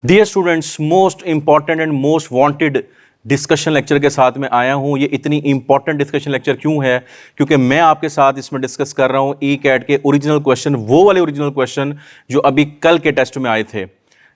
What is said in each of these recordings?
Dear students, most important and most wanted discussion lecture के साथ में आया हूं। ये इतनी इंपॉर्टेंट डिस्कशन लेक्चर क्यों है? क्योंकि मैं आपके साथ इसमें डिस्कस कर रहा हूं ई कैट के ओरिजिनल क्वेश्चन, वो वाले ओरिजिनल क्वेश्चन जो अभी कल के टेस्ट में आए थे।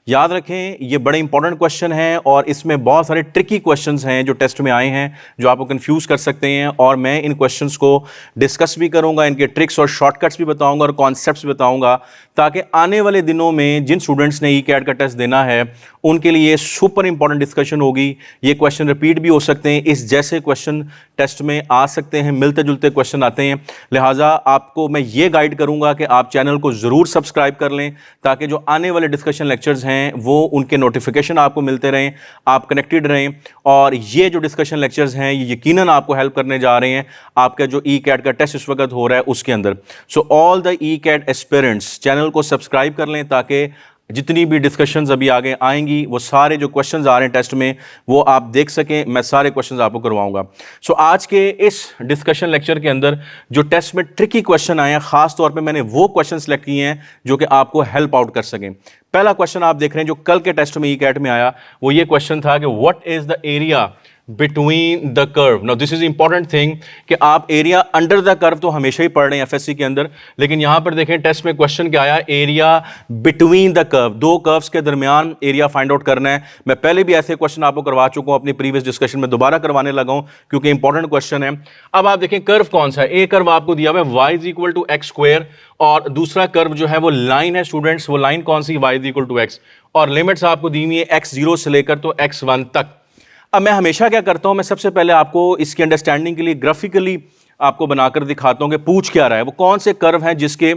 याद रखें, ये बड़े इंपॉर्टेंट क्वेश्चन हैं और इसमें बहुत सारे ट्रिकी क्वेश्चंस हैं जो टेस्ट में आए हैं, जो आपको कंफ्यूज कर सकते हैं। और मैं इन क्वेश्चंस को डिस्कस भी करूंगा, इनके ट्रिक्स और शॉर्टकट्स भी बताऊंगा और कॉन्सेप्ट्स भी बताऊंगा, ताकि आने वाले दिनों में जिन स्टूडेंट्स ने ई कैट का टेस्ट देना है उनके लिए सुपर इंपॉर्टेंट डिस्कशन होगी। ये क्वेश्चन रिपीट भी हो सकते हैं, इस जैसे क्वेश्चन टेस्ट में आ सकते हैं, मिलते जुलते क्वेश्चन आते हैं। लिहाजा आपको मैं ये गाइड करूंगा कि आप चैनल को जरूर सब्सक्राइब कर लें, ताकि जो आने वाले डिस्कशन लेक्चर्स हैं वो उनके नोटिफिकेशन आपको मिलते रहें, आप कनेक्टेड रहें। और ये जो डिस्कशन लेक्चर्स हैं ये यकीनन आपको हेल्प करने जा रहे हैं आपका जो ई कैट का टेस्ट इस वक्त हो रहा है उसके अंदर। So all the E CAT aspirants channel को सब्सक्राइब कर लें, ताकि जितनी भी डिस्कशंस अभी आगे आएंगी वो सारे जो क्वेश्चंस आ रहे हैं टेस्ट में वो आप देख सकें। मैं सारे क्वेश्चंस आपको करवाऊंगा। सो आज के इस डिस्कशन लेक्चर के अंदर जो टेस्ट में ट्रिकी क्वेश्चन आए हैं, खास तौर पे मैंने वो क्वेश्चन सेलेक्ट किए हैं जो कि आपको हेल्प आउट कर सकें। पहला क्वेश्चन आप देख रहे हैं जो कल के टेस्ट में ई कैट में आया, वो ये क्वेश्चन था कि what is the area between the curve. Now this is important thing कि आप एरिया अंडर द कर्व तो हमेशा ही पढ़ रहे हैं एफएससी के अंदर, लेकिन यहां पर देखें टेस्ट में क्वेश्चन क्या आया, एरिया बिटवीन द कर्व, दो कर्व्स के दरमियान एरिया फाइंड आउट करना है। मैं पहले भी ऐसे क्वेश्चन आपको करवा चुका हूं अपनी प्रीवियस डिस्कशन में, दोबारा करवाने लगा हूं क्योंकि इंपॉर्टेंट क्वेश्चन है। अब आप देखें कर्व कौन सा है, ए कर्व आपको दिया हुआ है y is equal to x square, और दूसरा कर्व जो है वो लाइन है स्टूडेंट्स, वो लाइन कौन सी, y is equal to X, और लिमिट्स आपको दी हुई है x0 से लेकर तो x1 तक। अब मैं हमेशा क्या करता हूं, मैं सबसे पहले आपको इसकी अंडरस्टैंडिंग के लिए ग्राफिकली आपको बनाकर दिखाता हूं कि पूछ क्या रहा है, वो कौन से कर्व हैं जिसके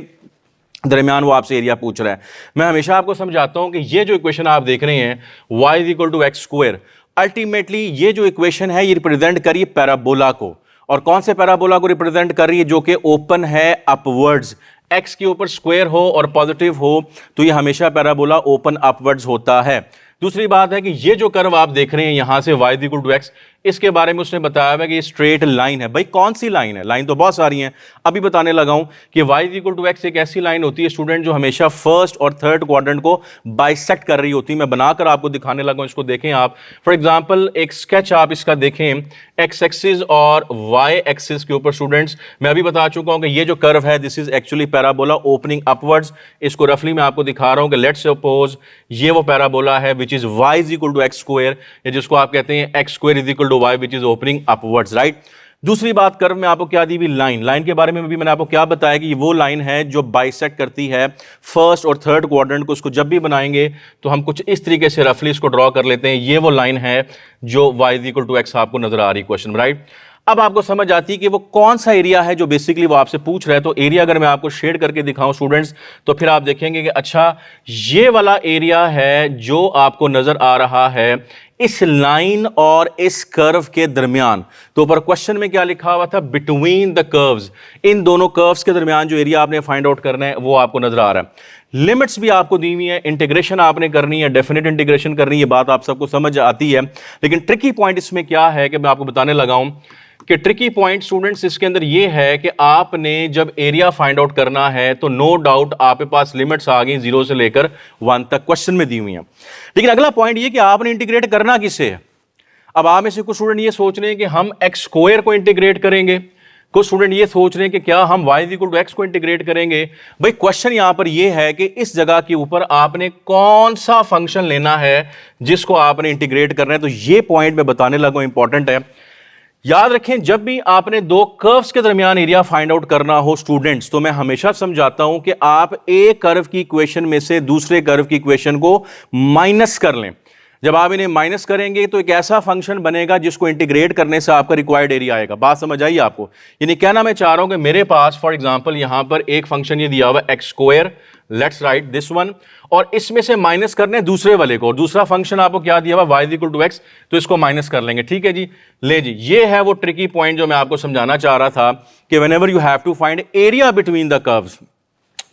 दरमियान वो आपसे एरिया पूछ रहा है। मैं हमेशा आपको समझाता हूं कि ये जो इक्वेशन आप देख रहे हैं y is equal to x square, ultimately ये जो इक्वेशन है ये रिप्रेजेंट करिए पैराबोला को, और कौन से पैराबोला को रिप्रेजेंट कर रही है, जो कि ओपन है अपवर्ड्स। x के ऊपर स्क्वायर हो और पॉजिटिव हो तो ये हमेशा पैराबोला ओपन अपवर्ड्स होता है। दूसरी बात है कि ये जो कर्व आप देख रहे हैं यहां से y इक्वल टू एक्स, इसके बारे में उसने बताया है कि ये स्ट्रेट लाइन है। भाई कौन सी लाइन है, लाइन तो बहुत सारी हैं, अभी बताने लगा हूं कि y इक्वल टू एक्स एक ऐसी लाइन होती है स्टूडेंट जो हमेशा फर्स्ट और थर्ड क्वाड्रेंट को बाइसेक्ट कर रही होती है। मैं बनाकर आपको दिखाने लगा हूं, इसको देखें आप। फॉर एग्जांपल एक स्केच आप इसका देखें, एक्स एक्सिस और y एक्सिस के ऊपर स्टूडेंट्स मैं अभी बता चुका हूं कि ये जो कर्व है this is actually parabola opening upwards. इसको रफली मैं आपको दिखा रहा हूं कि लेट्स सपोज ये वो पैराबोला है which is y is equal to x square, या जिसको आप कहते हैं x square is equal to y which is opening upwards, right. दूसरी बात, कर्व में आपको क्या दी हुई, लाइन। लाइन के बारे में भी मैंने आपको क्या बताया कि वो लाइन है जो बाइसेक्ट करती है फर्स्ट और थर्ड क्वाड्रेंट को। उसको जब भी बनाएंगे तो हम कुछ इस तरीके से रफली इसको ड्रॉ कर लेते हैं। ये वो लाइन है जो y is equal to x आपको नजर आ रही क्वेश्चन, राइट। अब आपको समझ आती है कि वो कौन सा एरिया है जो बेसिकली वो आपसे पूछ रहा है। तो एरिया अगर मैं आपको शेड करके दिखाऊं स्टूडेंट्स, तो फिर आप देखेंगे कि अच्छा ये वाला एरिया है जो आपको नजर आ रहा है इस लाइन और इस कर्व के दरमियान। तो ऊपर क्वेश्चन में क्या लिखा हुआ था, बिटवीन द कर्व्स, इन दोनों कर्व्स के दरमियान जो एरिया आपने फाइंड आउट करना है वो आपको नजर आ रहा है। लिमिट्स भी आपको दी हुई है, इंटीग्रेशन आपने करनी है, डेफिनेट इंटीग्रेशन करनी है, बात आप सबको समझ आती है। लेकिन ट्रिकी पॉइंट इसमें क्या है कि मैं आपको बताने लगा हूं कि ट्रिकी पॉइंट स्टूडेंट्स इसके अंदर ये है कि आपने जब एरिया फाइंड आउट करना है तो नो डाउट आपके पास लिमिट्स आ गई 0 से लेकर 1 तक क्वेश्चन में दी हुई हैं। लेकिन अगला पॉइंट ये कि आपने इंटीग्रेट करना किससे है। अब आप में से कुछ स्टूडेंट ये सोच रहे हैं कि हम एक्स स्क्वायर को इंटीग्रेट करेंगे, कुछ स्टूडेंट ये सोच रहे हैं कि क्या हम y इक्वल टू एक्स को इंटीग्रेट करेंगे। भाई क्वेश्चन यहां पर ये है कि इस जगह के ऊपर आपने कौन सा फंक्शन लेना है जिसको आपने इंटीग्रेट करना है। तो ये पॉइंट मैं बताने लगा, इंपॉर्टेंट है। याद रखें, जब भी आपने दो कर्व्स के दरमियान एरिया फाइंड आउट करना हो स्टूडेंट्स, तो मैं हमेशा समझाता हूं कि आप एक कर्व की इक्वेशन में से दूसरे कर्व की इक्वेशन को माइनस कर लें। जब आप इन्हें माइनस करेंगे तो एक ऐसा फंक्शन बनेगा जिसको इंटीग्रेट करने से आपका रिक्वायर्ड एरिया आएगा। बात समझ आई आपको? यानी कहना मैं चाह रहा हूं कि मेरे पास फॉर एग्जांपल यहां पर एक फंक्शन ये दिया हुआ है x square, let's write this one, और इसमें से माइनस करने दूसरे वाले को, और दूसरा फंक्शन आपको क्या दिया हुआ y is equal to x, तो इसको माइनस कर लेंगे। ठीक है जी, ले जी, ये है वो ट्रिकी पॉइंट जो मैं आपको समझाना चाह रहा था कि whenever you have to find area between the curves,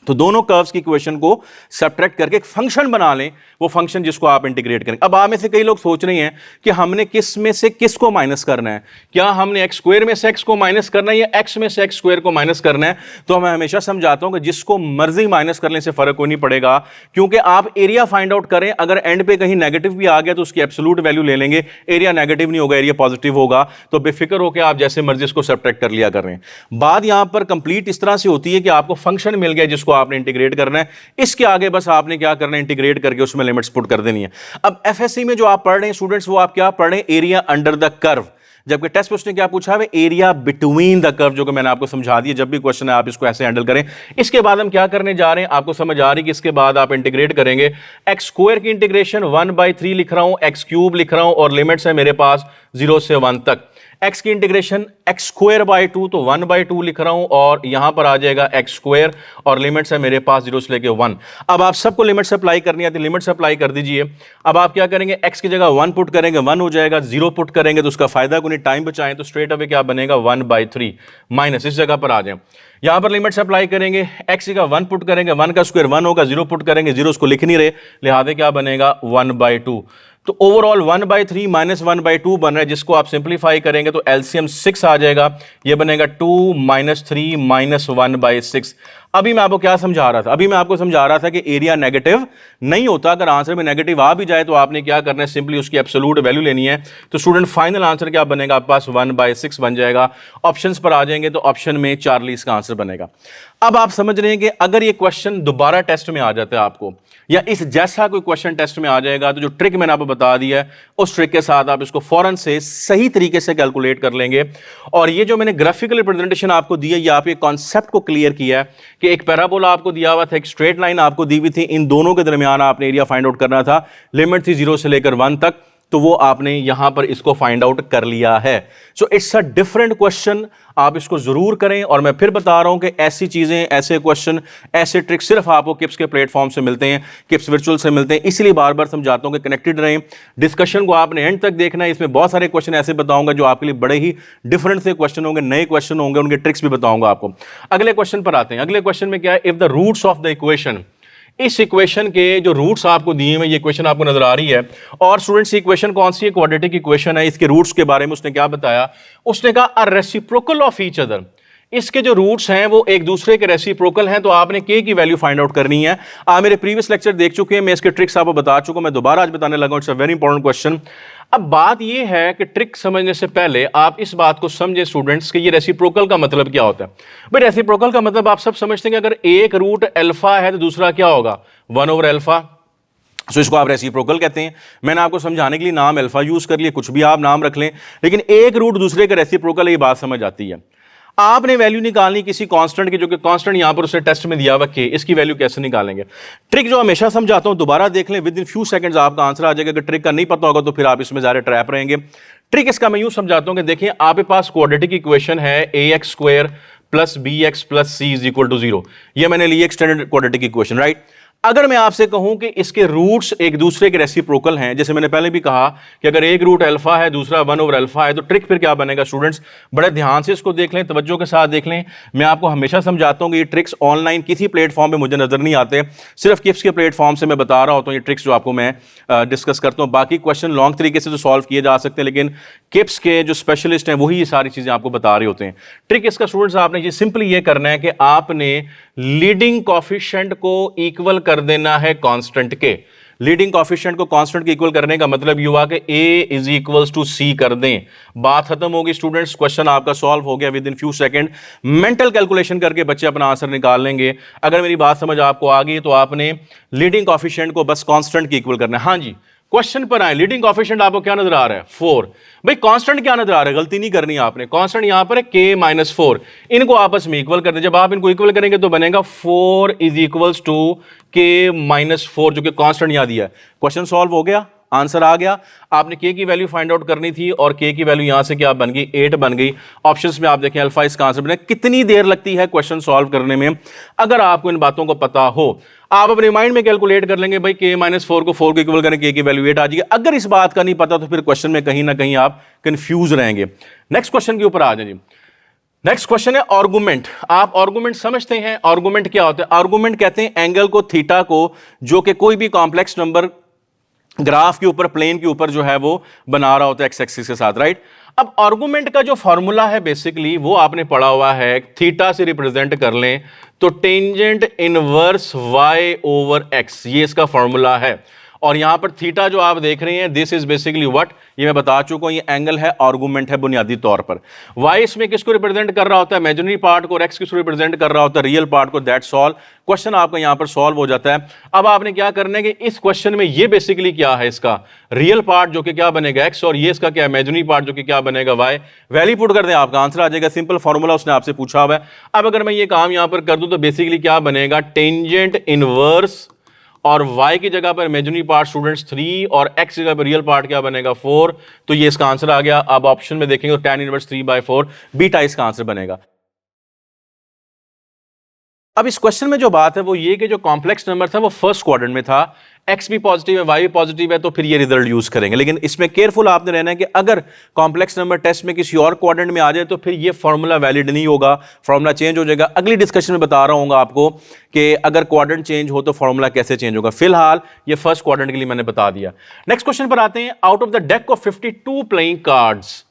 तो दोनों कर्व्स की इक्वेशन को सब्ट्रैक्ट करके एक फंक्शन बना लें, वो फंक्शन जिसको आप इंटीग्रेट करें। अब आप में से कई लोग सोच रहे हैं कि हमने किस में से किस को माइनस करना है, क्या हमने एक्स स्क्वायर में से एक्स को माइनस करना है या एक्स में से एक्स स्क्वायर को माइनस करना है। तो मैं हमेशा समझाता हूं कि जिसको मर्जी माइनस करने से फर्क कोई नहीं पड़ेगा, क्योंकि आप एरिया फाइंड आउट करें, अगर एंड पे कहीं नेगेटिव भी आ गया तो उसकी एब्सोल्यूट वैल्यू ले लेंगे, एरिया नेगेटिव नहीं होगा, एरिया पॉजिटिव होगा, तो बेफिक्र होकर आप जैसे मर्जी इसको सब्ट्रैक्ट कर लिया कर रहे हैं। बात यहां पर कंप्लीट इस तरह से होती है कि आपको फंक्शन मिल गया जिसको आपने इंटीग्रेट करना है, इसके आगे बस आपने क्या करना है, इंटीग्रेट करके उसमें लिमिट्स पुट कर देनी है। अब एफएससी में जो आप पढ़ रहे हैं स्टूडेंट्स, वो आप क्या पढ़ रहे हैं, एरिया अंडर द कर्व, जबकि टेस्ट में उसने क्या पूछा है, एरिया बिटवीन द कर्व, जो कि मैंने आपको समझा दिया। जब भी क्वेश्चन है आप इसको ऐसे हैंडल करें। इसके बाद हम क्या करने जा रहे हैं, आपको समझ आ रही कि इसके बाद आप इंटीग्रेट करेंगे। एक्स स्क्वायर की इंटीग्रेशन 1/3 लिख रहा हूं, एक्स क्यूब लिख रहा हूं, और लिमिट्स है मेरे पास 0 से 1 तक। एक्स की इंटीग्रेशन एक्स स्क्वायर बाई 2, तो 1/2 लिख रहा हूं, और यहां पर आ जाएगा एक्स स्क्वायर, और लिमिट्स है मेरे पास 0 से लेके 1। अब आप सबको लिमिट्स अप्लाई करनी है, तो लिमिट्स अप्लाई कर दीजिए। अब आप क्या करेंगे, एक्स की जगह 1 पुट करेंगे, 1 हो जाएगा, 0 पुट करेंगे तो उसका फायदा को नहीं, टाइम बचाएं, तो स्ट्रेट अवे क्या बनेगा, 1/3 माइनस, इस जगह पर आ जाए। यहां पर लिमिट्स अप्लाई करेंगे, एक्स की जगह 1 पुट करेंगे, 1 का स्क्वायर 1 होगा, 0 पुट करेंगे, 0 उसको लिख नहीं रहे, लिहाजा क्या बनेगा, 1/2। तो ओवरऑल 1/3 माइनस 1/2 बन रहा है, जिसको आप सिंप्लीफाई करेंगे तो एलसीएम 6 आ जाएगा, ये बनेगा 2 - 3 - 1/6। अभी मैं आपको क्या समझा रहा था, अभी मैं आपको समझा रहा था कि एरिया नेगेटिव नहीं होता, अगर आंसर में नेगेटिव आ भी जाए तो आपने क्या करना है, सिंपली उसकी एब्सोल्यूट वैल्यू लेनी है। तो स्टूडेंट फाइनल आंसर क्या बनेगा, आपके पास 1/6 बन जाएगा। ऑप्शंस पर आ जाएंगे तो ऑप्शन में चार्लीस का आंसर बनेगा। अब आप समझ रहे हैं कि अगर ये क्वेश्चन दोबारा टेस्ट में आ जाता है आपको, या इस जैसा कोई क्वेश्चन टेस्ट में आ जाएगा, तो जो ट्रिक मैंने आपको बता दी है उस ट्रिक के साथ आप इसको फौरन से सही तरीके से कैलकुलेट कर लेंगे। और ये जो मैंने ग्राफिकल रिप्रेजेंटेशन आपको दी है, ये आप ये कॉन्सेप्ट को क्लियर किया है कि एक पैराबोला आपको दिया हुआ था, एक स्ट्रेट लाइन आपको दी हुई थी, इन दोनों के दरमियान आपने एरिया फाइंड आउट करना था, लिमिट थी 0 से लेकर 1 तक, तो वो आपने यहां पर इसको फाइंड आउट कर लिया है। So it's a different question, आप इसको जरूर करें। और मैं फिर बता रहा हूं कि ऐसी चीजें, ऐसे क्वेश्चन, ऐसे ट्रिक सिर्फ आपको किप्स के प्लेटफॉर्म से मिलते हैं, किप्स वर्चुअल से मिलते हैं, इसलिए बार बार समझाता हूं कि कनेक्टेड रहें। डिस्कशन को आपने एंड तक देखना है, इसमें बहुत सारे क्वेश्चन ऐसे बताऊंगा जो आपके लिए बड़े ही डिफरेंट से क्वेश्चन होंगे, नए क्वेश्चन होंगे, उनके ट्रिक्स भी बताऊंगा आपको। अगले क्वेश्चन पर आते हैं। अगले क्वेश्चन में क्या है, if the roots of the equation, इस इक्वेशन के जो रूट्स आपको दिए हुए, ये इक्वेशन आपको नजर आ रही है, और स्टूडेंट्स इक्वेशन कौन सी है, क्वाड्रेटिक इक्वेशन है। इसके रूट्स के बारे में उसने क्या बताया, उसने कहा अ रेसिप्रोकल ऑफ ईच अदर, इसके जो रूट्स हैं वो एक दूसरे के रेसिप्रोकल हैं, तो आपने के की वैल्यू फाइंड आउट करनी है। आप मेरे प्रीवियस लेक्चर देख चुके हैं, मैं इसके ट्रिक्स आपको बता चुका हूं, मैं दोबारा आज बताने लगा हूं। It's a very important question. अब बात यह है कि ट्रिक समझने से पहले आप इस बात को समझे स्टूडेंट्स कि ये रेसिप्रोकल का मतलब क्या होता है। भाई रेसिप्रोकल का मतलब आप सब समझते हैं कि अगर एक रूट अल्फा है तो दूसरा क्या होगा, 1/अल्फा। सो इसको आप रेसिप्रोकल कहते हैं। मैंने आपको समझाने के लिए नाम अल्फा यूज कर लिया, कुछ भी आप नाम रख लें, लेकिन एक रूट दूसरे का रेसिप्रोकल है, ये बात समझ आती है। आपने वैल्यू निकालनी किसी कांस्टेंट की, जो कि कांस्टेंट यहां पर उसे टेस्ट में दिया हुआ के, इसकी वैल्यू कैसे निकालेंगे। ट्रिक जो हमेशा समझाता हूं, दोबारा देख लें, विद इन फ्यू सेकंड्स आपका आंसर आ जाएगा। अगर ट्रिक का नहीं पता होगा तो फिर आप इसमें ज़्यादा ट्रैप रहेंगे। ट्रिक इसका मैं यूं समझाता हूं कि देखिए, आपके पास क्वाड्रेटिक इक्वेशन है ax² + bx + c = 0। ये मैंने ली एक्सटेंडेड क्वाड्रेटिक इक्वेशन, राइट। अगर मैं आपसे कहूं कि इसके रूट्स एक दूसरे के रेसिप्रोकल हैं, जैसे मैंने पहले भी कहा कि अगर एक रूट अल्फा है दूसरा 1/अल्फा है, तो ट्रिक फिर क्या बनेगा स्टूडेंट्स, बड़े ध्यान से इसको देख लें, तवज्जो के साथ देख लें। मैं आपको हमेशा समझाता हूं कि ये ट्रिक्स ऑनलाइन किसी प्लेटफॉर्म पे मुझे नजर नहीं आते, सिर्फ किप्स के प्लेटफॉर्म से मैं बता रहा होता हूं ये ट्रिक्स जो आपको मैं डिस्कस करता हूं। बाकी क्वेश्चन लॉन्ग तरीके से तो सॉल्व किए जा सकते हैं, लेकिन किप्स के जो स्पेशलिस्ट हैं वही ये सारी चीजें आपको बता रहे होते हैं। ट्रिक इसका स्टूडेंट्स आपने ये सिंपली ये करना है कि आपने लीडिंग कॉफिशिएंट को इक्वल कर देना है कांस्टेंट के। लीडिंग कॉफिशिएंट को कांस्टेंट के इक्वल करने का मतलब ये हुआ कि a = c कर दें, बात खत्म होगी स्टूडेंट्स। क्वेश्चन आपका सॉल्व हो गया with in few second. Mental calculation करके बच्चे अपना आंसर निकाल लेंगे। अगर मेरी बात समझ आपको आ गई तो आपने लीडिंग कॉफिशिएंट को बस कांस्टेंट के इक्वल करना है। हाँ जी, क्वेश्चन पर आए। लीडिंग कॉफिशिएंट आपको क्या नजर आ रहा है, 4। भाई कांस्टेंट क्या नजर आ रहा है, गलती नहीं करनी आपने। कांस्टेंट यहां पर है k - 4, इनको आपस में इक्वल कर दें। जब आप इनको इक्वल करेंगे तो बनेगा 4 = k - 4, जो कि कांस्टेंट यहां दिया है। क्वेश्चन सॉल्व हो गया, आंसर आ गया। आपने k की वैल्यू फाइंड आउट करनी थी और k की वैल्यू यहां से क्या बन गई, 8 बन गई। ऑप्शंस में आप देखें अल्फा इसका आंसर बने। कितनी देर लगती है क्वेश्चन सॉल्व करने में, अगर आपको इन बातों को पता हो, आप अपने माइंड में कैलकुलेट कर लेंगे। भाई k - 4 को 4 को इक्वल करें, k की वैल्यू 8 आ जाएगी। अगर इस बात का नहीं पता तो फिर क्वेश्चन में कहीं ना कहीं आप कंफ्यूज रहेंगे। नेक्स्ट क्वेश्चन के ऊपर आ जाए जी। नेक्स्ट क्वेश्चन है आर्गुमेंट। आप आर्गुमेंट समझते हैं? आर्गुमेंट क्या होता है? आर्गुमेंट कहते हैं एंगल को, थीटा को, जो कि कोई भी कॉम्प्लेक्स नंबर ग्राफ के ऊपर, प्लेन के ऊपर जो है वो बना रहा होता है एक्स एक्सिस के साथ, राइट। अब आर्गुमेंट का जो फॉर्मूला है बेसिकली वो आपने पढ़ा हुआ है, थीटा से रिप्रेजेंट कर लें तो tangent inverse y over x, ये इसका फॉर्मूला है। और यहां पर थीटा जो आप देख रहे हैं, दिस इज बेसिकली व्हाट, ये मैं बता चुका हूं, ये एंगल है, आर्गुमेंट है बुनियादी तौर पर। वाई इसमें किसको रिप्रेजेंट कर रहा होता है? इमेजिनरी पार्ट को। और एक्स किसको रिप्रेजेंट कर रहा होता है? रियल पार्ट को। That's all. क्वेश्चन आपका यहां पर सॉल्व हो जाता है। अब आपने क्या करना है कि इस क्वेश्चन में ये बेसिकली क्या है, इसका रियल पार्ट जो कि क्या बनेगा एक्स, और ये इसका क्या इमेजिनरी पार्ट जो कि क्या बनेगा वाई। वैल्यू पुट कर दें, आपका आंसर आ जाएगा। सिंपल फॉर्मूला उसने आपसे पूछा हुआ है। अब अगर मैं ये काम यहां पर कर दूं तो बेसिकली क्या बनेगा, टेंजेंट इनवर्स, और y की जगह पर इमेजिनरी पार्ट स्टूडेंट्स 3 और x की जगह पर रियल पार्ट क्या बनेगा 4। तो ये इसका आंसर आ गया। अब ऑप्शन में देखेंगे तो tan इनवर्स 3/4 बीटा इसका आंसर बनेगा। अब इस क्वेश्चन में जो बात है वो ये कि जो कॉम्प्लेक्स नंबर था वो फर्स्ट क्वाड्रेंट में था, x भी पॉजिटिव है, y भी पॉजिटिव है, तो फिर ये रिजल्ट यूज करेंगे। लेकिन इसमें केयरफुल आपने रहना है कि अगर कॉम्प्लेक्स नंबर टेस्ट में किसी और क्वाड्रेंट में आ जाए तो फिर ये फॉर्मूला वैलिड नहीं होगा, फॉर्मूला चेंज हो जाएगा। अगली डिस्कशन में बता रहा हूँ आपको कि अगर क्वाड्रेंट चेंज हो तो फॉर्मूला कैसे चेंज होगा। फिलहाल ये फर्स्ट क्वाड्रेंट के लिए मैंने बता दिया। नेक्स्ट क्वेश्चन पर आते हैं। Out of the deck of 52 playing cards,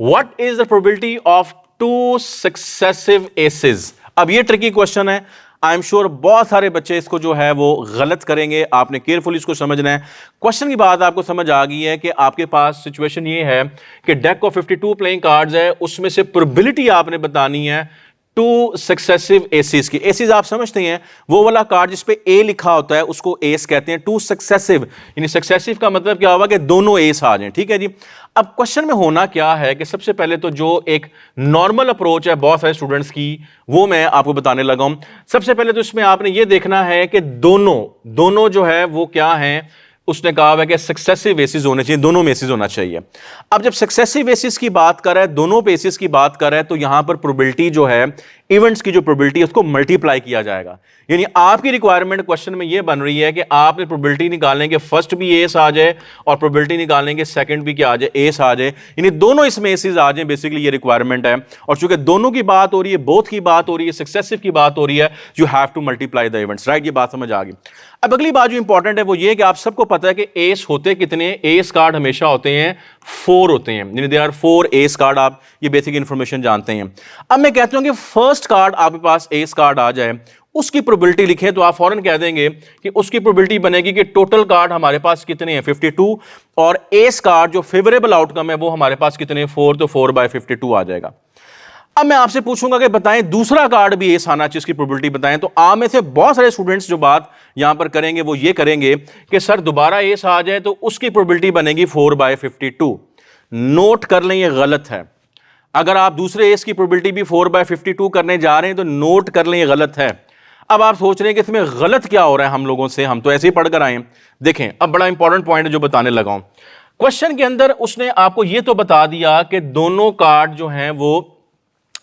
what is the probability of 2 successive aces. अब ये ट्रिकी क्वेश्चन है, आई एम श्योर बहुत सारे बच्चे इसको जो है वो गलत करेंगे। आपने केयरफुली इसको समझना है। क्वेश्चन की बात आपको समझ आ गई है कि आपके पास सिचुएशन ये है कि डेक ऑफ 52 प्लेइंग कार्ड्स है, उसमें से प्रोबेबिलिटी आपने बतानी है 2 सक्सेसिव एसेस की। एसेस आप समझते हैं, वो वाला कार्ड जिस पे ए लिखा होता है उसको एस कहते हैं। 2 सक्सेसिव, यानी सक्सेसिव का मतलब क्या होगा कि दोनों एस आ जाएं, ठीक है जी। अब क्वेश्चन में होना क्या है कि सबसे पहले तो जो एक नॉर्मल अप्रोच है बहुत सारे स्टूडेंट्स की, वो मैं आपको बताने लगा हूं। सबसे पहले तो इसमें आपने ये देखना है कि दोनों जो है वो क्या है, उसने कहा है कि सक्सेसिव बेसिस होने चाहिए, दोनों बेसिस होना चाहिए। अब जब सक्सेसिव बेसिस की बात कर रहा है, दोनों बेसिस की बात कर रहा है, तो यहां पर प्रोबेबिलिटी जो है, इवेंट्स की जो प्रोबेबिलिटी है उसको मल्टीप्लाई किया जाएगा। यानी आपकी रिक्वायरमेंट क्वेश्चन में यह बन रही है कि आपने प्रोबेबिलिटी निकालने के फर्स्ट भी एस आ जाए और प्रोबेबिलिटी निकालने के सेकंड भी क्या आ जाए, एस आ जाए, यानी दोनों इसमें एसेस आ जाए। बेसिकली ये रिक्वायरमेंट है। और चूंकि दोनों की बात हो रही है, बोथ की बात हो रही है, सक्सेसिव की बात हो रही है, you have to multiply the events, right. ये बात समझ आ गई। अब अगली बात जो इंपॉर्टेंट है वो ये कि आप सबको पता है कि एस होते कितने, एस कार्ड हमेशा होते हैं 4 होते हैं, यानी देयर आर 4 एस कार्ड। आप ये बेसिक इंफॉर्मेशन जानते हैं। अब मैं कहता हूं कि फर्स्ट कार्ड आपके पास एस कार्ड आ जाए, उसकी प्रोबेबिलिटी लिखें तो आप फौरन कह देंगे कि उसकी प्रोबेबिलिटी बनेगी कि टोटल कार्ड हमारे पास कितने हैं 52, और एस कार्ड जो फेवरेबल आउटकम है वो हमारे पास कितने 4, तो 4/52 आ जाएगा। अब मैं आपसे पूछूंगा कि बताएं दूसरा कार्ड भी एस आना चाहिए, इसकी प्रोबेबिलिटी बताएं। तो आप में से बहुत सारे स्टूडेंट्स जो बात यहां पर करेंगे वो ये करेंगे कि सर दोबारा एस आ जाए तो उसकी प्रोबेबिलिटी बनेगी 4/52। नोट कर लें, ये गलत है। अगर आप दूसरे एस की प्रोबेबिलिटी भी 4/52 करने जा रहे हैं तो नोट कर लें, ये गलत है। अब आप सोच रहे हैं कि इसमें गलत क्या हो रहा है हम लोगों से, हम तो ऐसे ही पढ़कर आए हैं। देखें, अब बड़ा इंपॉर्टेंट पॉइंट जो बताने लगा हूं। क्वेश्चन के अंदर उसने आपको यह तो बता दिया कि दोनों कार्ड जो हैं वो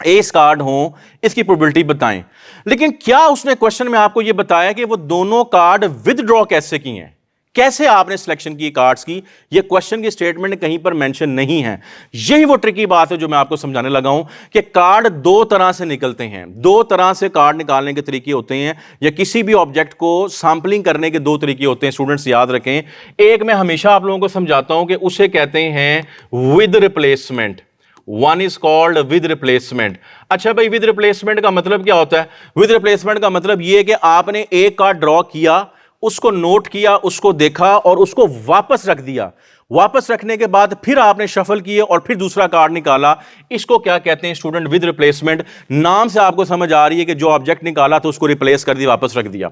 एस कार्ड हो, इसकी प्रोबेबिलिटी बताएं। लेकिन क्या उसने क्वेश्चन में आपको यह बताया कि वो दोनों कार्ड विदड्रॉ कैसे किए हैं, कैसे आपने सिलेक्शन की कार्ड्स की? ये क्वेश्चन की स्टेटमेंट कहीं पर मेंशन नहीं है। यही वो ट्रिकी बात है जो मैं आपको समझाने लगा हूं कि कार्ड 2 तरह से निकलते हैं। 2 तरह से कार्ड निकालने के तरीके होते हैं, या किसी भी ऑब्जेक्ट को सैंपलिंग करने के 2 तरीके होते हैं। स्टूडेंट्स याद रखें, एक मैं हमेशा आप लोगों को समझाता हूं कि उसे कहते हैं with replacement. One is called with replacement. अच्छा भाई, विद रिप्लेसमेंट का मतलब क्या होता है? विद रिप्लेसमेंट का मतलब यह है कि आपने एक कार्ड ड्रॉ किया, उसको नोट किया, उसको देखा और उसको वापस रख दिया। वापस रखने के बाद फिर आपने शफल किए और फिर दूसरा कार्ड निकाला। इसको क्या कहते हैं स्टूडेंट? With replacement. नाम से आपको समझ आ रही है कि जो ऑब्जेक्ट निकाला तो उसको रिप्लेस कर दिया, वापस रख दिया।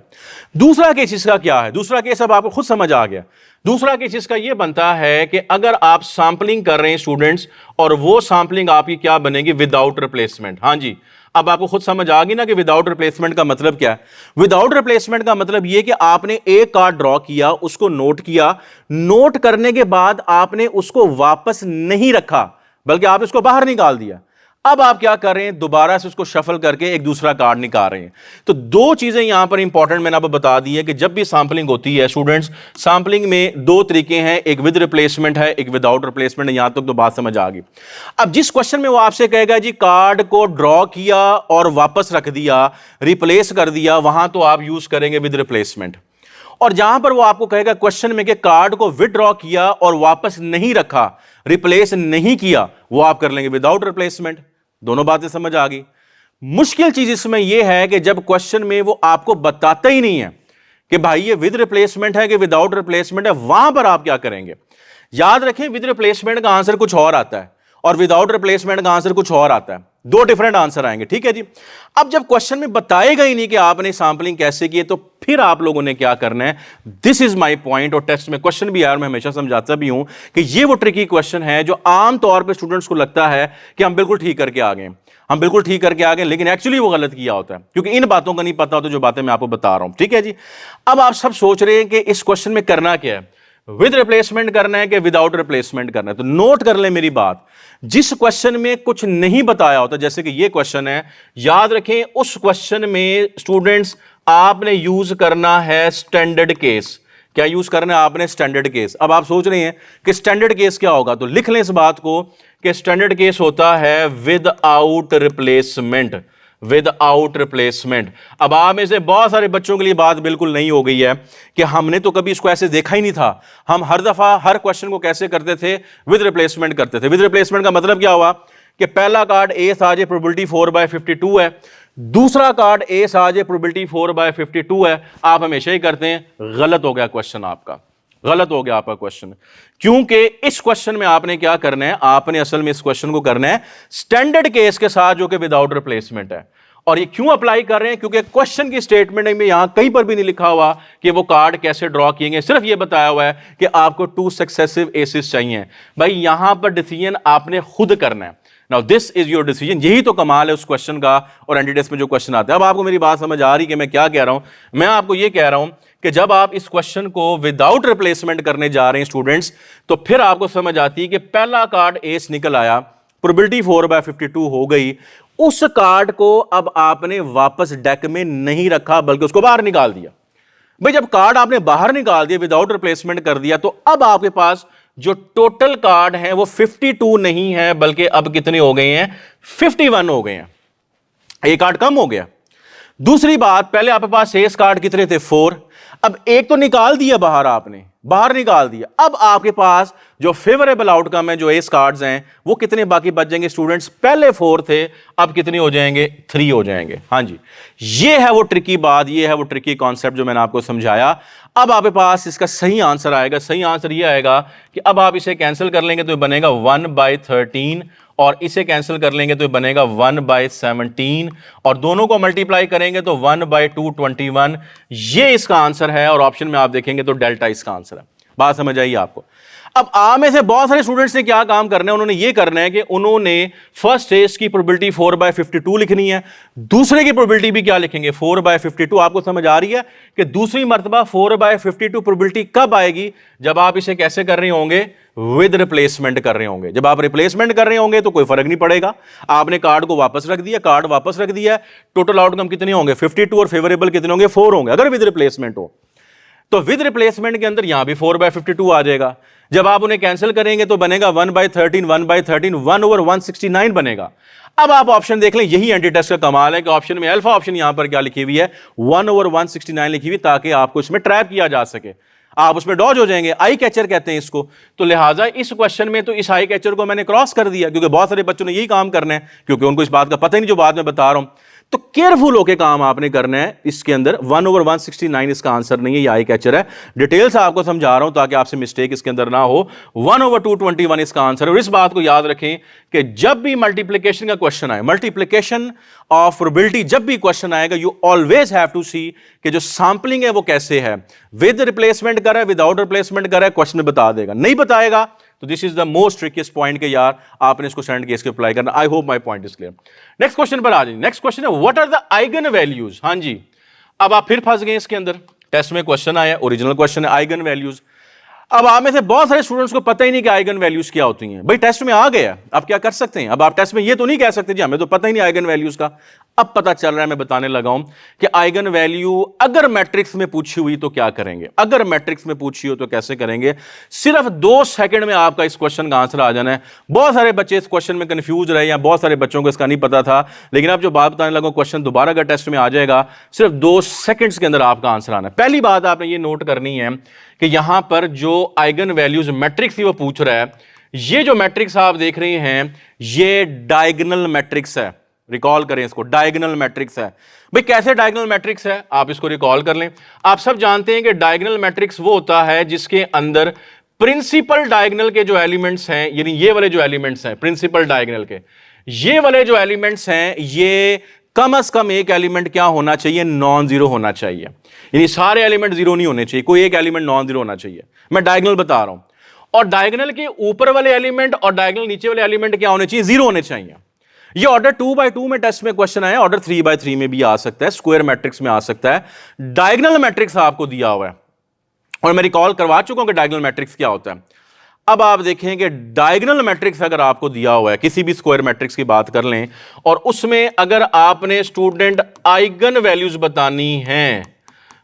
दूसरा केस इसका क्या है? दूसरा केस अब आपको खुद समझ आ गया। दूसरा केस इसका यह बनता है कि अगर आप सैंपलिंग कर रहे हैं स्टूडेंट्स, और वो सैंपलिंग आपकी क्या बनेगी? Without replacement. हां जी, अब आपको खुद समझ आ गई ना कि विदाउट रिप्लेसमेंट का मतलब क्या है। विदाउट रिप्लेसमेंट का मतलब यह कि आपने एक कार्ड ड्रॉ किया, उसको नोट किया, नोट करने के बाद आपने उसको वापस नहीं रखा, बल्कि आपने उसको बाहर निकाल दिया। अब आप क्या कर रहे हैं, दोबारा से उसको शफल करके एक दूसरा कार्ड निकाल रहे हैं। तो दो चीजें यहां पर इंपॉर्टेंट मैंने आपको बता दी है कि जब भी सैंपलिंग होती है स्टूडेंट्स, सैंपलिंग में दो तरीके हैं, एक विद रिप्लेसमेंट है, एक विदाउट रिप्लेसमेंट है। यहां तक तो बात समझ आ गई। अब जिस क्वेश्चन में वो आपसे कहेगा जी कार्ड को ड्रॉ किया और वापस रख दिया, रिप्लेस कर दिया, वहां तो आप यूज करेंगे विद रिप्लेसमेंट। और जहां पर वो आपको कहेगा क्वेश्चन में कि कार्ड को विदड्रॉ किया और वापस नहीं रखा, रिप्लेस नहीं किया, वो आप कर लेंगे विदाउट रिप्लेसमेंट। दोनों बातें समझ आ गई। मुश्किल चीज इसमें यह है कि जब क्वेश्चन में वो आपको बताता ही नहीं है कि भाई ये विद रिप्लेसमेंट है कि विदाउट रिप्लेसमेंट है, वहां पर आप क्या करेंगे। याद रखें विद रिप्लेसमेंट का आंसर कुछ और आता है और विदाउट रिप्लेसमेंट का आंसर कुछ और आता है, दो डिफरेंट आंसर आएंगे, ठीक है जी। अब जब क्वेश्चन में बताएगा ही नहीं कि आपने सैंपलिंग कैसे की है, तो फिर आप लोगों ने क्या करना है, दिस इज माय पॉइंट। और टेस्ट में क्वेश्चन भी यार मैं हमेशा समझाता भी हूं कि ये वो ट्रिकी क्वेश्चन है जो आम तौर पे स्टूडेंट्स को लगता है कि हम बिल्कुल ठीक करके आ गए, हम बिल्कुल ठीक करके आ गए, लेकिन एक्चुअली वो गलत किया होता है, क्योंकि इन बातों का नहीं पता होता जो बातें मैं आपको बता रहा हूं, ठीक है जी। अब आप सब सोच रहे हैं कि इस क्वेश्चन में करना क्या है, विद रिप्लेसमेंट करना है कि विदाउट रिप्लेसमेंट करना है। तो नोट कर ले मेरी बात, जिस क्वेश्चन में कुछ नहीं बताया होता, जैसे कि ये क्वेश्चन है, याद रखें उस क्वेश्चन में स्टूडेंट्स आपने यूज करना है स्टैंडर्ड केस। क्या यूज करना है आपने, स्टैंडर्ड केस। अब आप सोच रहे हैं कि स्टैंडर्ड केस क्या होगा, तो लिख लें इस बात को कि स्टैंडर्ड केस होता है विदाउट रिप्लेसमेंट, विदाउट रिप्लेसमेंट। अब आप में से बहुत सारे बच्चों के लिए बात बिल्कुल नहीं हो गई है कि हमने तो कभी इसको ऐसे देखा ही नहीं था, हम हर दफा हर क्वेश्चन को कैसे करते थे, विद रिप्लेसमेंट करते थे। विद रिप्लेसमेंट का मतलब क्या हुआ कि पहला कार्ड ए था, ये प्रोबेबिलिटी 4/52 है, दूसरा कार्ड ए था, ये प्रोबेबिलिटी 4/52 है। आप हमेशा ही करते हैं, गलत हो गया क्वेश्चन आपका, गलत हो गया आपका क्वेश्चन। क्योंकि इस क्वेश्चन में आपने क्या करना है, आपने असल में इस क्वेश्चन को करना है स्टैंडर्ड केस के साथ जो कि विदाउट रिप्लेसमेंट है। और ये क्यों अप्लाई कर रहे हैं, क्योंकि क्वेश्चन की स्टेटमेंट में यहां कहीं पर भी नहीं लिखा हुआ कि वो कार्ड कैसे ड्रॉ किए, सिर्फ ये बताया हुआ है कि आपको 2 सक्सेसिव एसेस चाहिए। भाई यहां पर डिसीजन आपने खुद करना है। Now this is your decision, यही तो कमाल है उस क्वेश्चन का और एंटीटेस्ट में जो क्वेश्चन आता है। अब आपको मेरी बात समझ आ रही कि मैं क्या कह रहा हूं, मैं आपको यह कह रहा हूं कि जब आप इस क्वेश्चन को विदाउट रिप्लेसमेंट करने जा रहे हैं स्टूडेंट्स, तो फिर आपको समझ आती है कि पहला कार्ड एस निकल आया, प्रोबेबिलिटी 4/52 हो गई, उस कार्ड को अब आपने वापस डेक में नहीं रखा बल्कि उसको बाहर निकाल दिया। भाई जब कार्ड आपने बाहर निकाल दिया, विदाउट रिप्लेसमेंट कर दिया, तो अब आपके पास जो टोटल कार्ड है वो 52 नहीं है बल्कि अब कितने हो गए हैं, 51 हो गए हैं, एक कार्ड कम हो गया। दूसरी बात, पहले आपके पास शेष कार्ड कितने थे, 4, अब एक तो निकाल दिया बाहर, आपने बाहर निकाल दिया, अब आपके पास जो फेवरेबल आउटकम है, जो एस कार्ड्स हैं, वो कितने बाकी बच जाएंगे स्टूडेंट्स, पहले 4 थे, अब कितने हो जाएंगे, 3 हो जाएंगे। हां जी, ये है वो ट्रिकी बात, ये है वो ट्रिकी कॉन्सेप्ट जो मैंने आपको समझाया। अब आपके पास इसका सही आंसर आएगा, सही आंसर ये आएगा कि अब आप इसे कैंसिल कर लेंगे तो बनेगा 1/13 और इसे कैंसिल कर लेंगे तो बनेगा 1/17 और दोनों को मल्टीप्लाई करेंगे तो 1/221। ये इसका आंसर है और ऑप्शन में आप देखेंगे तो डेल्टा इसका आंसर है। बात समझ आई आपको। अब आप में से बहुत सारे स्टूडेंट्स ने क्या काम करना है, उन्होंने ये करना है कि उन्होंने फर्स्ट केस की प्रोबेबिलिटी 4/52 लिखनी है, दूसरे की प्रोबेबिलिटी भी क्या लिखेंगे, 4/52। आपको समझ आ रही है कि दूसरी मर्तबा 4/52 प्रोबेबिलिटी कब आएगी, जब आप इसे कैसे कर रहे होंगे, विद रिप्लेसमेंट कर रहे होंगे। जब आप रिप्लेसमेंट कर रहे होंगे तो कोई फर्क नहीं पड़ेगा, आपने कार्ड को वापस रख दिया, कार्ड वापस रख दिया, टोटल आउटकम कितने होंगे, 52 और फेवरेबल कितने होंगे, 4 होंगे। अगर विद रिप्लेसमेंट हो तो विद रिप्लेसमेंट के अंदर यहां भी 4/52 आ जाएगा। जब आप उन्हें कैंसिल करेंगे तो बनेगा 1/13, 1/13, 1/169 बनेगा। अब आप ऑप्शन देख लें, यही एंटीटेस्ट का कमाल है कि ऑप्शन में अल्फा ऑप्शन यहां पर क्या लिखी हुई है, 1/169 लिखी हुई, ताकि आपको इसमें ट्रैप किया जा सके, आप उसमें डॉज हो जाएंगे। आई कैचर कहते हैं इसको। तो लिहाजा इस क्वेश्चन में तो इस आई कैचर को मैंने क्रॉस कर दिया, क्योंकि बहुत सारे बच्चों ने यही काम करना है, क्योंकि उनको इस बात का पता ही नहीं जो बात मैं बता रहा हूं। तो केयरफुल होकर काम आपने करना है। इसके अंदर 1/169 इसका आंसर नहीं है, ये आई कैचर है। डिटेल्स आपको समझा रहा हूं ताकि आपसे मिस्टेक इसके अंदर ना हो। 1/221 इसका आंसर है। और इस बात को याद रखें कि जब भी मल्टीप्लिकेशन का क्वेश्चन आए, मल्टीप्लिकेशन ऑफ प्रोबेबिलिटी जब भी क्वेश्चन आएगा, यू ऑलवेज हैव टू सी कि जो सैंपलिंग है वो कैसे है, विद रिप्लेसमेंट कर रहा है, विदाउट रिप्लेसमेंट कर रहा है, क्वेश्चन में बता देगा। नहीं बताएगा तो this is the most trickiest point के यार आपने इसको स्टैंडर्ड केस के अप्लाई करना। I hope my point is clear. Next question पर आ जाइए। नेक्स्ट क्वेश्चन है what are the eigen values. हां जी, अब आप फिर फंस गए इसके अंदर। टेस्ट में क्वेश्चन आया, ओरिजिनल क्वेश्चन है, आइगन वैल्यूज। अब आप में से बहुत सारे स्टूडेंट्स को पता ही नहीं कि आइगन वैल्यूज क्या होती हैं। भाई टेस्ट में आ गया, आप क्या कर सकते हैं? अब आप टेस्ट में ये तो नहीं कह सकते जी हमें तो पता ही नहीं आइगन वैल्यूज का। अब पता चल रहा है, मैं बताने लगा हूं कि आइगन वैल्यू अगर मैट्रिक्स में पूछी हुई तो क्या करेंगे, अगर मैट्रिक्स में पूछी हो तो कैसे करेंगे। सिर्फ 2 सेकंड में आपका इस क्वेश्चन का आंसर आ जाना है। बहुत सारे बच्चे इस क्वेश्चन में कंफ्यूज रहे, या बहुत सारे बच्चों को इसका नहीं पता था, लेकिन अब जो बात बताने लगा क्वेश्चन दोबारा अगर टेस्ट में आ जाएगा, सिर्फ 2 सेकंड्स के अंदर आपका आंसर आना है। पहली बात आपने ये नोट करनी है कि यहां पर जो आइगन वैल्यूज मैट्रिक्स वो पूछ रहा है, ये जो मैट्रिक्स आप देख रहे हैं ये डायगोनल मैट्रिक्स है। रिकॉल करें इसको, डायगोनल मैट्रिक्स है। भाई कैसे डायगोनल मैट्रिक्स है, आप इसको रिकॉल कर लें। आप सब जानते हैं कि डायगोनल मैट्रिक्स वो होता है जिसके अंदर प्रिंसिपल डायगोनल के जो एलिमेंट्स हैं, यानी ये वाले जो एलिमेंट्स हैं प्रिंसिपल डायगोनल के, ये वाले जो एलिमेंट्स हैं, ये कम से कम एक एलिमेंट क्या होना चाहिए, नॉन जीरो होना चाहिए। यानी सारे एलिमेंट जीरो नहीं होने चाहिए, कोई एक एलिमेंट नॉन जीरो होना चाहिए। मैं डायगोनल बता रहा हूं। और डायगोनल के ऊपर वाले एलिमेंट और डायगोनल नीचे वाले एलिमेंट क्या होने चाहिए, जीरो होने चाहिए। ये ऑर्डर 2x2 में टेस्ट में क्वेश्चन आया, ऑर्डर 3x3 में भी आ सकता है, स्क्वायर मैट्रिक्स में आ सकता है। डायगोनल मैट्रिक्स आपको दिया हुआ है और मैं रिकॉल करवा चुका हूं कि डायगोनल मैट्रिक्स क्या होता है। अब आप देखें कि डायगोनल मैट्रिक्स अगर आपको दिया हुआ है, किसी भी स्क्वायर मैट्रिक्स की बात कर लें, और उसमें अगर आपने स्टूडेंट आइगन वैल्यूज बतानी है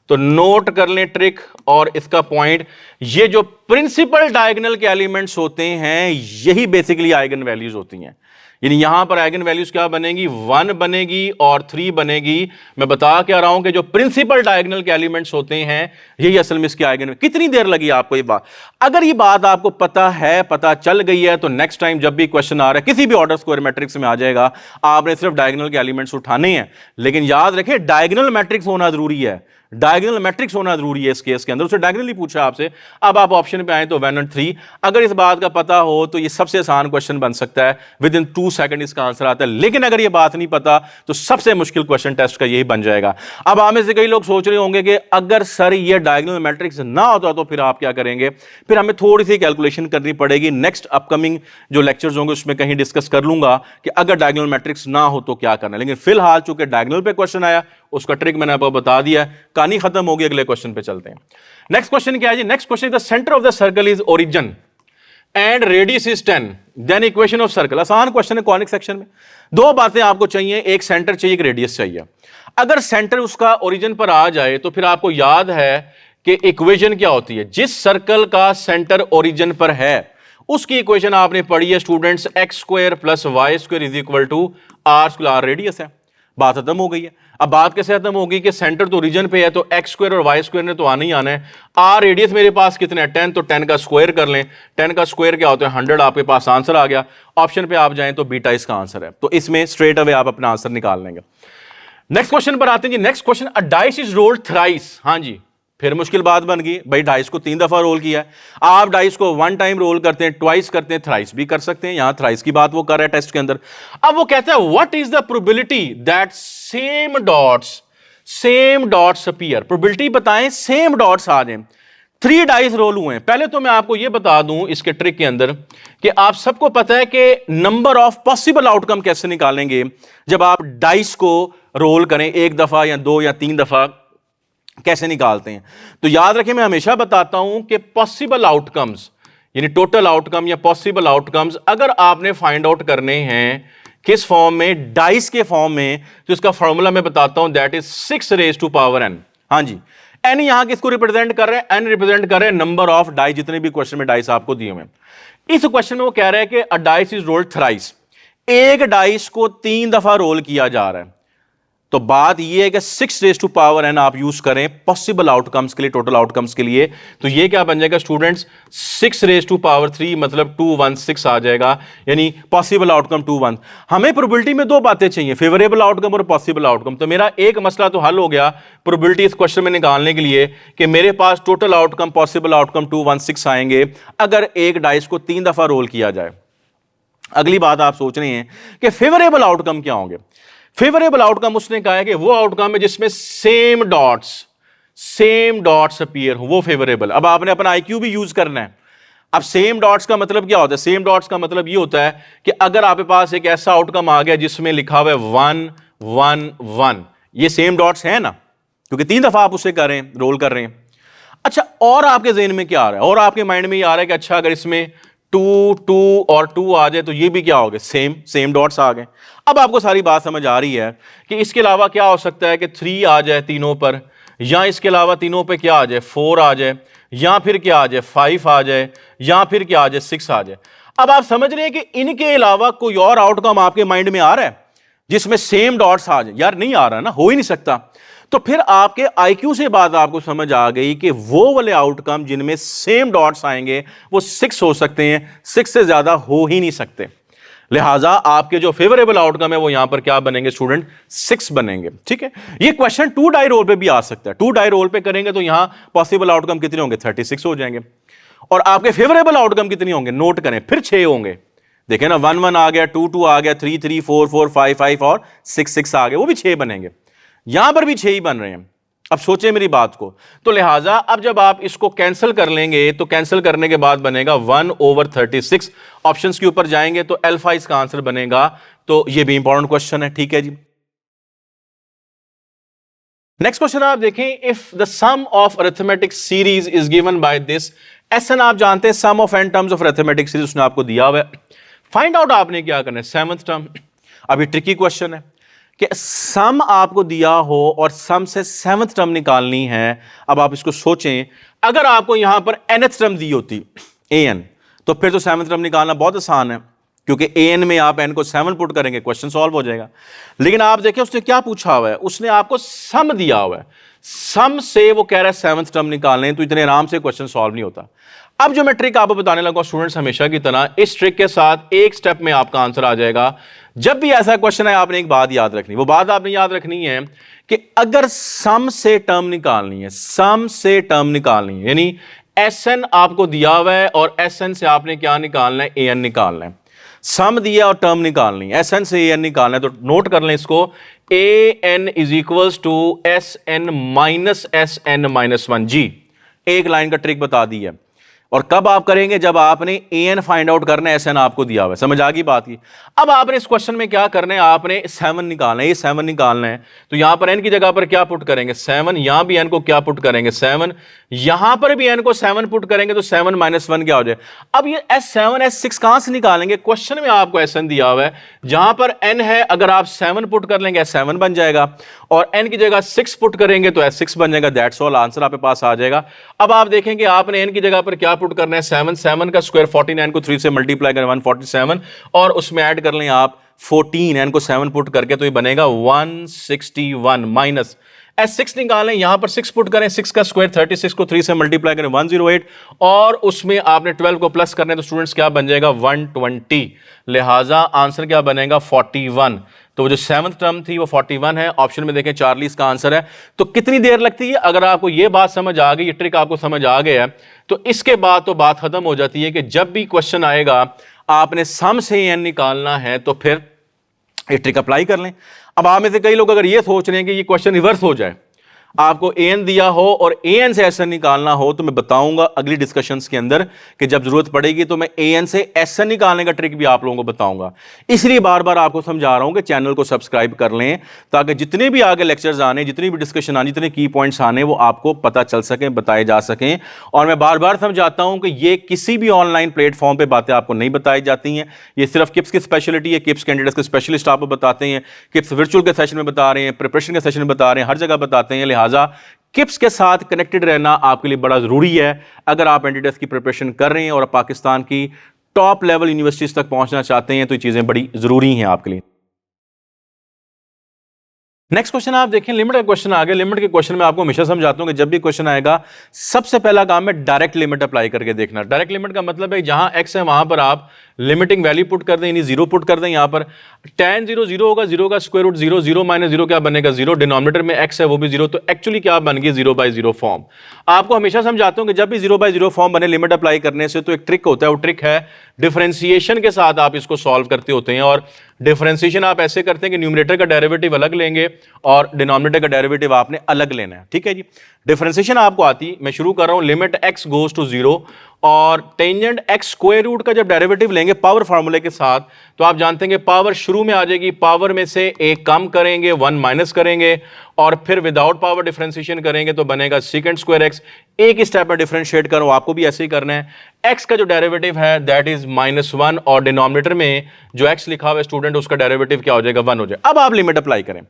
तो नोट कर लें ट्रिक और इसका पॉइंट, ये जो प्रिंसिपल डायगोनल के एलिमेंट्स होते हैं यही बेसिकली आइगन वैल्यूज होती हैं। यानी यहां पर आइगन वैल्यूज क्या बनेगी, 1 बनेगी और 3 बनेगी। मैं बता क्या रहा हूं कि जो प्रिंसिपल डायगोनल के एलिमेंट्स होते हैं यही असल में इसकी आइगन। कितनी देर लगी आपको ये बात? अगर ये बात आपको पता है, पता चल गई है, तो नेक्स्ट टाइम जब भी क्वेश्चन आ रहा है किसी भी ऑर्डर स्क्वायर मैट्रिक्स में आ जाएगा, आपने सिर्फ डायगोनल के एलिमेंट्स उठाने हैं। लेकिन याद रखिए डायगोनल मैट्रिक्स होना जरूरी है, डायगोनल मैट्रिक्स होना जरूरी है इस केस के अंदर। उसे डायगोनल ही पूछा आपसे। अब आप ऑप्शन पे आए तो 1 और 3, अगर इस बात का पता हो तो ये सबसे आसान क्वेश्चन बन सकता है, विद इन 2 सेकंड इसका आंसर आता है। लेकिन अगर ये बात नहीं पता तो सबसे मुश्किल क्वेश्चन टेस्ट का यही बन जाएगा। अब आप में से कई लोग सोच रहे होंगे कि अगर सर ये डायगोनल मैट्रिक्स ना होता तो फिर आप क्या करेंगे? फिर हमें थोड़ी सी कैलकुलेशन करनी पड़ेगी। नेक्स्ट अपकमिंग जो लेक्चर्स होंगे उसमें कहीं डिस्कस कर लूंगा कि अगर डायगोनल मैट्रिक्स ना हो तो क्या करना है। लेकिन फिलहाल चूंकि डायगोनल पे क्वेश्चन आया, उसका ट्रिक मैंने आपको बता दिया, कहानी खत्म होगी। अगले क्वेश्चन पे चलते हैं। नेक्स्ट क्वेश्चन क्या है जी? Next question, the centre of the circle is origin and radius is 10, then equation of circle. आसान क्वेश्चन है कॉनिक सेक्शन में। 2 बातें आपको चाहिए, एक सेंटर चाहिए, एक रेडियस चाहिए। अगर सेंटर उसका ओरिजिन पर आ जाए तो फिर आपको याद है कि इक्वेशन क्या होती है। जिस सर्कल का सेंटर ओरिजिन पर है उसकी इक्वेशन आपने पढ़ी है students, x² + y² is equal to r², radius है। बात खत्म हो गई है। अब बात कैसे खत्म होगी कि सेंटर तो ओरिजिन पे है तो x² और y² ने तो आना ही आना है। r रेडियस मेरे पास कितना है, 10, तो 10 का स्क्वायर कर लें। 10 का स्क्वायर क्या होता है, 100। आपके पास आंसर आ गया। ऑप्शन पे आप जाएं तो बीटा इसका आंसर है, तो इसमें स्ट्रेट अवे आप अपना आंसर निकाल लेंगे। नेक्स्ट क्वेश्चन पर आते हैं जी। Next question, a dice is rolled thrice. हाँ जी, फिर मुश्किल बात बन गई। भाई डाइस को 3 दफा रोल किया है। आप डाइस को 1 टाइम रोल करते हैं, ट्वाइस करते हैं, थ्राइस भी कर सकते हैं। यहां थ्राइस की बात वो कर रहा है टेस्ट के अंदर। अब वो कहता है what is the probability that same dots appear. Probability बताएं सेम डॉट्स आ जाएं। 3 डाइस रोल हुए हैं। पहले तो मैं आपको यह बता दूं इसके ट्रिक के अंदर कि आप सबको पता है कि नंबर ऑफ पॉसिबल आउटकम कैसे निकालेंगे जब आप डाइस को रोल करें, 1 दफा या 2 या 3 दफा कैसे निकालते हैं। तो याद रखें, मैं हमेशा बताता हूं कि पॉसिबल आउटकम्स यानी टोटल आउटकम या पॉसिबल आउटकम्स अगर आपने फाइंड आउट करने हैं किस फॉर्म में, डाइस के फॉर्म में, तो इसका फॉर्मूला मैं बताता हूं, दैट इज 6⁻n। हाँ जी, एन यहां किसको रिप्रेजेंट कर रहे हैं, एन रिप्रेजेंट कर रहे हैं नंबर ऑफ डाइस, जितने भी क्वेश्चन में डाइस आपको दिए हुए हैं। इस क्वेश्चन में वो कह रहे हैं कि अ डाइस इज रोल्ड थ्राइस, एक डाइस को 3 दफा रोल किया जा रहा है। तो बात यह है कि 6⁻n आप यूज करें पॉसिबल आउटकम्स के लिए, टोटल आउटकम्स के लिए। तो ये क्या बन जाएगा स्टूडेंट्स, 6⁻³ मतलब 216 आ जाएगा, यानी पॉसिबल आउटकम 21। हमें प्रोबेबिलिटी में 2 बातें चाहिए, फेवरेबल आउटकम और पॉसिबल आउटकम। तो मेरा एक मसला तो हल हो गया प्रोबेबिलिटी इस क्वेश्चन में निकालने के लिए कि मेरे पास टोटल आउटकम, पॉसिबल आउटकम 216 आएंगे अगर एक डाइस को 3 दफा रोल किया जाए। अगली बात आप सोच रहे हैं कि फेवरेबल आउटकम क्या होंगे। फेवरेबल आउटकम उसने कहा है कि वो आउटकम है जिसमें सेम डॉट्स अपीयर हो, वो फेवरेबल। अब आपने अपना IQ भी यूज करना है। अब सेम डॉट्स का मतलब क्या होता है? सेम डॉट्स का मतलब ये होता है कि अगर आपके पास एक ऐसा आउटकम आ गया जिसमें लिखा हुआ है 1 1 1, ये सेम डॉट्स है ना, क्योंकि 3 दफा आप उसे कर रहे हैं, रोल कर रहे हैं। अच्छा, और आपके जेहन में क्या आ रहा है, और आपके माइंड में ये आ रहा है कि अच्छा अगर इसमें 2 2 और 2 आ जाए तो ये भी क्या हो गए, सेम सेम डॉट्स आ गए। अब आपको सारी बात समझ आ रही है कि इसके अलावा क्या हो सकता है कि 3 आ जाए तीनों पर, या इसके अलावा तीनों पे क्या आ जाए, 4 आ जाए, या फिर क्या आ जाए 5 आ जाए, या फिर क्या आ जाए 6 आ जाए। अब आप समझ रहे हैं कि इनके अलावा कोई और आउटकम आपके माइंड में आ रहा है जिसमें सेम डॉट्स आ जाए? यार नहीं आ रहा ना, हो ही नहीं सकता। तो फिर आपके आईक्यू से बात आपको समझ आ गई कि वो वाले आउटकम जिनमें सेम डॉट्स आएंगे वो 6 हो सकते हैं, 6 से ज्यादा हो ही नहीं सकते। लिहाजा आपके जो फेवरेबल आउटकम है वो यहां पर क्या बनेंगे स्टूडेंट, 6 बनेंगे। ठीक है, ये क्वेश्चन 2 डाई रोल पे भी आ सकता है। 2 डाई रोल पे करेंगे तो यहां पॉसिबल आउटकम कितने होंगे, 36 हो जाएंगे। और आपके फेवरेबल आउटकम कितने होंगे, नोट करें, फिर 6 होंगे। देखें ना, 1 1 आ गया, 2 2 आ गया, 3 3 4 4 5 5 और 6 6 आ गए, वो भी 6 बनेंगे। यहां पर भी 6 ही बन रहे हैं। अब सोचें मेरी बात को, तो लिहाजा अब जब आप इसको कैंसिल कर लेंगे तो कैंसिल करने के बाद बनेगा 1/36। ऑप्शंस के ऊपर जाएंगे तो अल्फा इसका आंसर बनेगा। तो ये भी इंपॉर्टेंट क्वेश्चन है। ठीक है जी, नेक्स्ट क्वेश्चन आप देखें, if the sum of arithmetic series is given by this एसन, आप जानते हैं sum of n terms of arithmetic series उसने आपको दिया हुआ है। फाइंड आउट आपने क्या करना है, 7th टर्म। अभी ट्रिकी क्वेश्चन है कि सम आपको दिया हो और सम से 7th टर्म निकालनी है। अब आप इसको सोचें, अगर आपको यहां पर nth टर्म दी होती an, तो फिर तो 7th टर्म निकालना बहुत आसान है, क्योंकि an में आप n को 7 पुट करेंगे, क्वेश्चन सॉल्व हो जाएगा। लेकिन आप देखिए उसने क्या पूछा हुआ है, उसने आपको सम दिया हुआ है, सम से वो कह रहा है 7th टर्म निकालने, तो इतने आराम से क्वेश्चन सॉल्व नहीं होता। अब जो मैं ट्रिक आपको बताने लगा स्टूडेंट्स, हमेशा की तरह इस ट्रिक के साथ एक स्टेप में आपका आंसर आ जाएगा। जब भी ऐसा क्वेश्चन है आपने एक बात याद रखनी, वो बात आपने याद रखनी है कि अगर सम से टर्म निकालनी है, सम से टर्म निकालनी है, यानी एसएन आपको दिया हुआ है और एसएन से आपने क्या निकालना है, एएन निकालना है। सम दिया और टर्म निकालनी है, एसएन से एएन निकालना है, तो नोट कर लें इसको, A N is equals to S N minus S N minus 1 जी। एक लाइन का ट्रिक बता दी है। और कब आप करेंगे, जब आपने एन फाइंड आउट करना है, एसएन आपको दिया हुआ है। समझ आ गई बात की। अब आपने इस क्वेश्चन में क्या करना है, आपने 7 निकालना है, ये 7 निकालना है, तो यहां पर एन की जगह पर क्या पुट करेंगे, 7। यहां भी एन को क्या पुट करेंगे, 7। यहां पर भी एन को 7 पुट करेंगे तो 7 माइनस 1 क्या हो जाए। अब ये S7 S6 कहां से निकालेंगे, क्वेश्चन में आपको एसएन दिया हुआ है, जहां पर एन है, अगर आप 7 पुट कर लेंगे S7 बन जाएगा, और एन की जगह 6 पुट करेंगे तो S6 बन जाएगा। दैट्स ऑल, आंसर आपके पास आ जाएगा। अब आप देखेंगे आपने एन की जगह पर क्या पुट करना है, 7। 7 का स्क्वायर 49 को 3 से मल्टीप्लाई करें 147, और उसमें ऐड कर लें आप 14, एन को 7 पुट करके, तो ये बनेगा 161 माइनस S6 निकालें, यहां पर 6 पुट करें, 6 का स्क्वायर 36 को 3 से मल्टीप्लाई करें 108, और उसमें आपने 12 को प्लस करने, तो स्टूडेंट्स क्या बन जाएगा 120। लिहाजा आंसर क्या बनेगा 41। तो जो 7th टर्म थी वो 41 है। ऑप्शन में देखें 40 का आंसर है। तो कितनी देर लगती है, अगर आपको ये बात समझ आ गई, ये ट्रिक आपको समझ आ गया है, तो इसके बाद तो बात खत्म हो जाती है कि जब भी क्वेश्चन आएगा आपने सम से एन निकालना है, तो फिर ये ट्रिक अप्लाई कर लें। अब आप में से कई लोग अगर ये सोच रहे हैं कि ये क्वेश्चन रिवर्स हो जाए, आपको एन दिया हो और एन से एसएन निकालना हो, तो मैं बताऊंगा अगली डिस्कशंस के अंदर कि जब जरूरत पड़ेगी तो मैं एन से एसएन निकालने का ट्रिक भी आप लोगों को बताऊंगा। इसलिए बार बार आपको समझा रहा हूं कि चैनल को सब्सक्राइब कर लें, ताकि जितने भी आगे लेक्चर्स आने, जितनी भी डिस्कशन आने, जितने की पॉइंट्स आने, वो आपको पता चल सकें, बताए जा सकें। और मैं बार बार समझाता हूं कि ये किसी भी ऑनलाइन प्लेटफॉर्म पर बातें आपको नहीं बताई जाती हैं। ये सिर्फ किप्स की स्पेशलिटी है, किप्स कैंडिडेट्स के स्पेशलिस्ट आपको बताते हैं, किप्स वर्चुअल के सेशन में बता रहे हैं, प्रिपरेशन के सेशन में बता रहे हैं, हर जगह बताते हैं। लिहाजा किप्स के साथ कनेक्टेड रहना आपके लिए बड़ा जरूरी है। अगर आप एंटी की प्रिपरेशन कर रहे हैं और पाकिस्तान की टॉप लेवल यूनिवर्सिटीज तक पहुंचना चाहते हैं, तो ये चीजें बड़ी जरूरी हैं आपके लिए। नेक्स्ट क्वेश्चन आप देखें, लिमिट का क्वेश्चन आ गया। लिमिट के क्वेश्चन में आपको हमेशा समझाता हूं कि जब भी क्वेश्चन आएगा, सबसे पहला काम है डायरेक्ट लिमिट अप्लाई करके देखना। डायरेक्ट लिमिट का मतलब है जहां x है वहां पर आप लिमिटिंग वैल्यू पुट कर दें, यानी 0 पुट कर दें। यहां पर tan 0 0 होगा, 0 का स्क्वायर रूट 0, 0 माइनस 0 क्या बनेगा 0, डिनोमिनेटर में x है वो भी 0, तो एक्चुअली क्या बन गई 0/0 फॉर्म। आपको हमेशा समझाता हूं कि जब भी 0/0 फॉर्म बने लिमिट अप्लाई करने से, तो एक ट्रिक होता है, वो ट्रिक है डिफरेंशिएशन के साथ आप इसको सॉल्व करते होते हैं। और डिफरेंशिएशन आप ऐसे करते हैं कि न्यूमरेटर का डेरिवेटिव अलग लेंगे और डिनोमिनेटर का डेरिवेटिव आपने अलग लेना है। ठीक है जी, डिफरेंशिएशन आपको आती, मैं शुरू कर रहा हूं, लिमिट x गोज टू 0 और टेंजेंट x स्क्वायर रूट का जब डेरिवेटिव लेंगे पावर फार्मूले के साथ, तो आप जानते हैं कि पावर शुरू में आ जाएगी, पावर में से एक कम करेंगे, 1 माइनस करेंगे, और फिर विदाउट पावर डिफरेंशिएशन करेंगे तो बनेगा सेकंड स्क्वायर x। एक ही स्टेप में डिफरेंशिएट करो, आपको भी ऐसे ही करना है। x का जो डेरिवेटिव है दैट इज -1 और डिनोमिनेटर में जो x लिखा हुआ है स्टूडेंट उसका डेरिवेटिव क्या हो जाएगा, 1 हो जाएगा। अब आप लिमिट अप्लाई करें।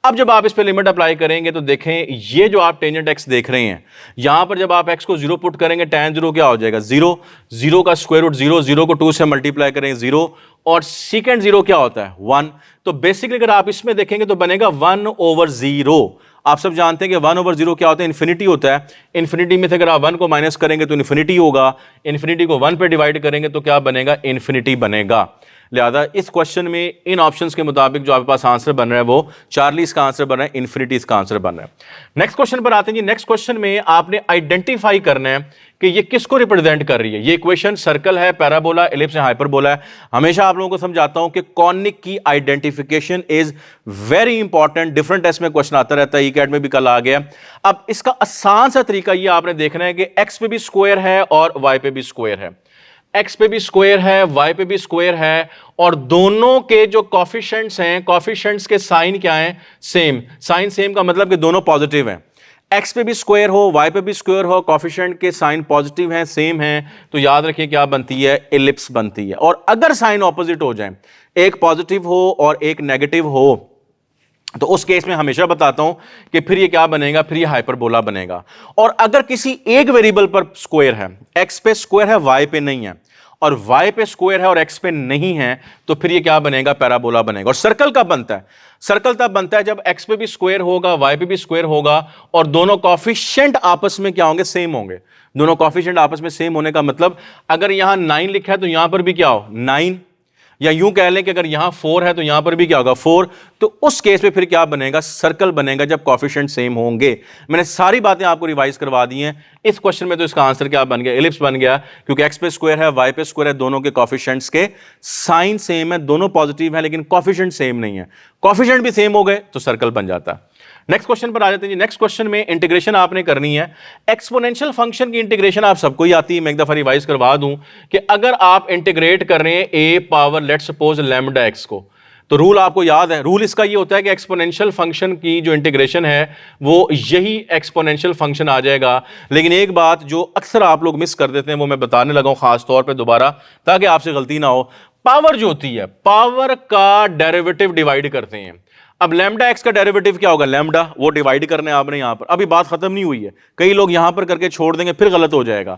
अब जब आप इस पे लिमिट अप्लाई करेंगे तो देखें ये जो आप टेंजेंट x देख रहे हैं यहां पर जब आप x को 0 पुट करेंगे tan 0 क्या हो जाएगा, 0, 0 का स्क्वायर रूट 0, 0 को 2 से मल्टीप्लाई करेंगे 0 और सेकंड 0 क्या होता है 1। तो बेसिकली अगर आप इसमें देखेंगे तो बनेगा 1/0। आप सब जानते हैं कि 1/0 क्या होता है, इन्फिनिटी होता है। इन्फिनिटी में से अगर आप 1 को माइनस करेंगे तो इन्फिनिटी होगा, इन्फिनिटी को 1 पे डिवाइड करेंगे तो क्या बनेगा, इन्फिनिटी बनेगा। लिहाजा इस क्वेश्चन में इन ऑप्शंस के मुताबिक जो आपके पास आंसर बन रहा है वो चार्ली इसका आंसर बन रहा है, इन्फिनिटी इसका आंसर बन रहा है। नेक्स्ट क्वेश्चन पर आते हैं जी। नेक्स्ट क्वेश्चन में आपने आइडेंटिफाई करना है कि ये किसको रिप्रेजेंट कर रही है। ये इक्वेशन सर्कल है, पैराबोला, एलिप्स है, हाइपरबोला है। हमेशा आप लोगों को समझाता हूं कि कॉनिक की identification is very important. Different test में क्वेश्चन आता रहता है, ई-कैट में भी कल आ गया। अब इसका आसान सा तरीका ये आपने देखना है कि एक्स पे भी स्क्वायर है और वाई पे भी स्क्वायर है, एक्स पे भी स्क्वायर है, वाई पे भी स्क्वायर है और दोनों के जो कॉफिशिएंट्स हैं, कॉफिशिएंट्स के साइन क्या हैं, सेम। साइन सेम का मतलब कि दोनों पॉजिटिव हैं। एक्स पे भी स्क्वायर हो, वाई पे भी स्क्वायर हो, कॉफिशिएंट के साइन पॉजिटिव हैं, सेम हैं, तो याद रखिए क्या बनती है, एलिप्स बनती है। और अगर साइन ऑपोजिट हो जाए, एक पॉजिटिव हो और एक नेगेटिव हो, तो उस केस में हमेशा बताता हूं कि फिर ये क्या बनेगा, फिर ये हाइपरबोला बनेगा। और अगर किसी एक वेरिएबल पर स्क्वायर है, एक्स पे स्क्वायर है, वाई पे नहीं है, और वाई पे स्क्वायर है और एक्स पे नहीं है, तो फिर ये क्या बनेगा, पैराबोला बनेगा। और सर्कल कब बनता है, सर्कल तब बनता है जब एक्स पे भी स्क्वायर होगा, वाई पे भी स्क्वायर होगा और दोनों कॉफिशिएंट आपस में क्या होंगे, सेम होंगे। दोनों कॉफिशिएंट आपस में सेम होने का मतलब अगर यहां 9 लिखा है तो यहां पर भी क्या हो, 9, या यूं कह लें कि अगर यहां 4 है तो यहां पर भी क्या होगा, 4। तो उस केस में फिर क्या बनेगा, सर्कल बनेगा जब कॉफिशिएंट सेम होंगे। मैंने सारी बातें आपको रिवाइज करवा दी हैं। इस क्वेश्चन में तो इसका आंसर क्या बन गया, एलिप्स बन गया, क्योंकि एक्स पे स्क्वायर है, वाई पे स्क्वायर है, दोनों के कॉफिशिएंट्स के साइन सेम है, दोनों पॉजिटिव है, लेकिन कॉफिशिएंट सेम नहीं है। कॉफिशिएंट भी सेम हो गए तो सर्कल बन जाता है। नेक्स्ट क्वेश्चन पर आ जाते हैं जी। नेक्स्ट क्वेश्चन में इंटीग्रेशन आपने करनी है। एक्सपोनेंशियल फंक्शन की इंटीग्रेशन आप सबको ही आती है, मैं एक दफा रिवाइज करवा दूं कि अगर आप इंटीग्रेट कर रहे हैं a power let suppose lambda x को, तो रूल आपको याद है, रूल इसका ये होता है कि एक्सपोनेंशियल फंक्शन की जो इंटीग्रेशन है वो यही एक्सपोनेंशियल फंक्शन आ जाएगा। लेकिन एक बात जो अक्सर आप लोग मिस कर देते हैं वो मैं बताने लगा हूं खास तौर पे दोबारा, ताकि आपसे गलती ना हो। पावर जो होती है, पावर का डेरिवेटिव डिवाइड करते हैं। अब लैम्डा एक्स का डेरिवेटिव क्या होगा, लैम्डा, वो डिवाइड करने आपने यहां पर, अभी बात खत्म नहीं हुई है, कई लोग यहां पर करके छोड़ देंगे फिर गलत हो जाएगा।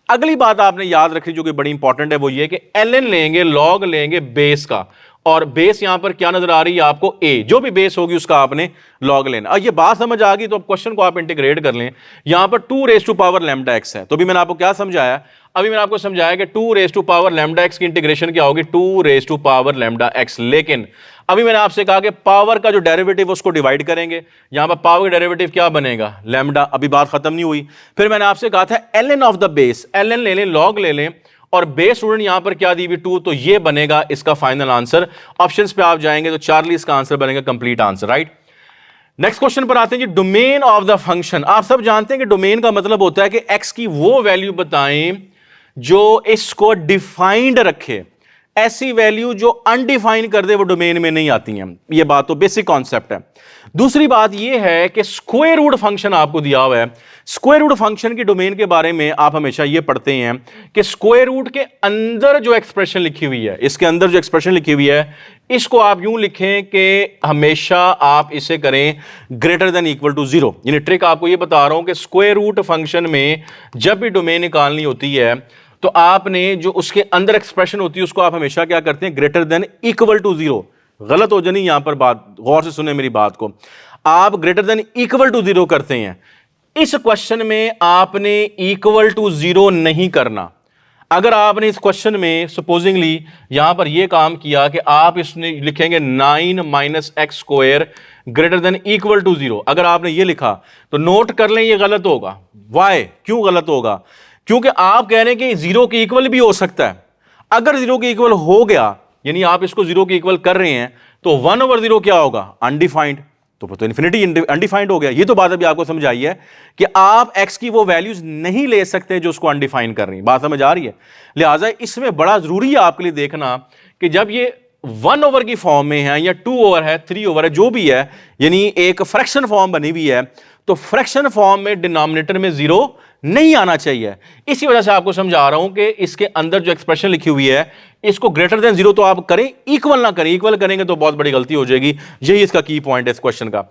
अगली बात आपने याद रखी जो कि बड़ी इंपॉर्टेंट है, वो ये कि ln लेंगे, लॉग लेंगे बेस का, और बेस यहां पर क्या नजर आ रही है आपको, a, जो भी बेस होगी उसका आपने लॉग लेना। अब ये बात समझ आ गई तो अब क्वेश्चन को आप इंटीग्रेट कर लें। यहां पर 2 raise to power lambda x है, तो भी मैंने आपको क्या समझाया, अभी मैंने आपको समझाया कि 2 raise to power lambda x की इंटीग्रेशन क्या होगी, 2 raise to power lambda x. लेकिन अभी मैंने आपसे कहा कि पावर का जो डेरिवेटिव उसको डिवाइड करेंगे, यहां पर पावर का डेरिवेटिव क्या बनेगा, लैम्डा। अभी बात खत्म नहीं हुई, फिर मैंने आपसे कहा था ln of the base, ln ले लें, लॉग ले लें, और बेस स्टूडेंट यहां पर क्या दी हुई 2, तो ये बनेगा इसका फाइनल आंसर। ऑप्शंस पे आप जाएंगे तो चार्ली इसका आंसर बनेगा, complete answer, right. Next question पर आते हैं जी। डोमेन ऑफ द फंक्शन, आप सब जानते हैं कि डोमेन का मतलब होता है कि एक्स की वो वैल्यू बताएं जो इसको डिफाइंड रखे, ऐसी वैल्यू जो अनडिफाइन कर दे वो डोमेन में नहीं आती हैं। ये बात तो बेसिक कॉन्सेप्ट है। दूसरी बात ये है कि स्क्वायर रूट फंक्शन आपको दिया हुआ है। स्क्वायर रूट फंक्शन की डोमेन के बारे में आप हमेशा ये पढ़ते हैं कि स्क्वायर रूट के अंदर जो एक्सप्रेशन लिखी हुई है, इसके अंदर जो एक्सप्रेशन लिखी हुई है, इसको आप यूं लिखें कि हमेशा आप इसे करें ग्रेटर देन इक्वल टू 0। यानी ट्रिक आपको ये बता रहा हूं कि स्क्वायर रूट फंक्शन में जब भी डोमेन निकालनी होती है तो आपने जो उसके अंदर एक्सप्रेशन होती है उसको आप हमेशा क्या करते हैं, ग्रेटर देन इक्वल टू 0। गलत हो जानी यहां पर बात, गौर से सुने मेरी बात को, आप ग्रेटर देन इक्वल टू 0 करते हैं। इस क्वेश्चन में आपने इक्वल टू 0 नहीं करना। अगर आपने इस क्वेश्चन में सपोजिंगली यहां पर यह काम किया कि आप इसने लिखेंगे 9 minus x square greater than equal to 0, अगर आपने ये लिखा तो नोट कर लें ये गलत होगा। वाई, क्यों गलत होगा, क्योंकि आप कह रहे हैं कि 0 के इक्वल भी हो सकता है। अगर 0 के इक्वल हो गया, यानी आप इसको 0 के इक्वल कर रहे हैं, तो 1/0 क्या होगा, अनडिफाइंड, तो इन्फिनिटी अनडिफाइंड हो गया। ये तो बात अभी आपको समझ आई है कि आप एक्स की वो वैल्यूज नहीं ले सकते जो उसको अनडिफाइंड कर रही है। बात समझ आ रही है। लिहाजा इसमें बड़ा जरूरी है आपके लिए देखना कि जब ये 1/, की फॉर्म में है या 2/, है 3/, है, जो भी है, यानी एक फ्रैक्शन फॉर्म बनी हुई है, तो फ्रैक्शन फॉर्म में डिनोमिनेटर में 0 नहीं आना चाहिए। इसी वजह से आपको समझा रहा हूं कि इसके अंदर जो एक्सप्रेशन लिखी हुई है इसको ग्रेटर देन 0 तो आप करें, इक्वल ना करें। इक्वल करेंगे तो बहुत बड़ी गलती हो जाएगी। यही इसका की पॉइंट है इस क्वेश्चन का।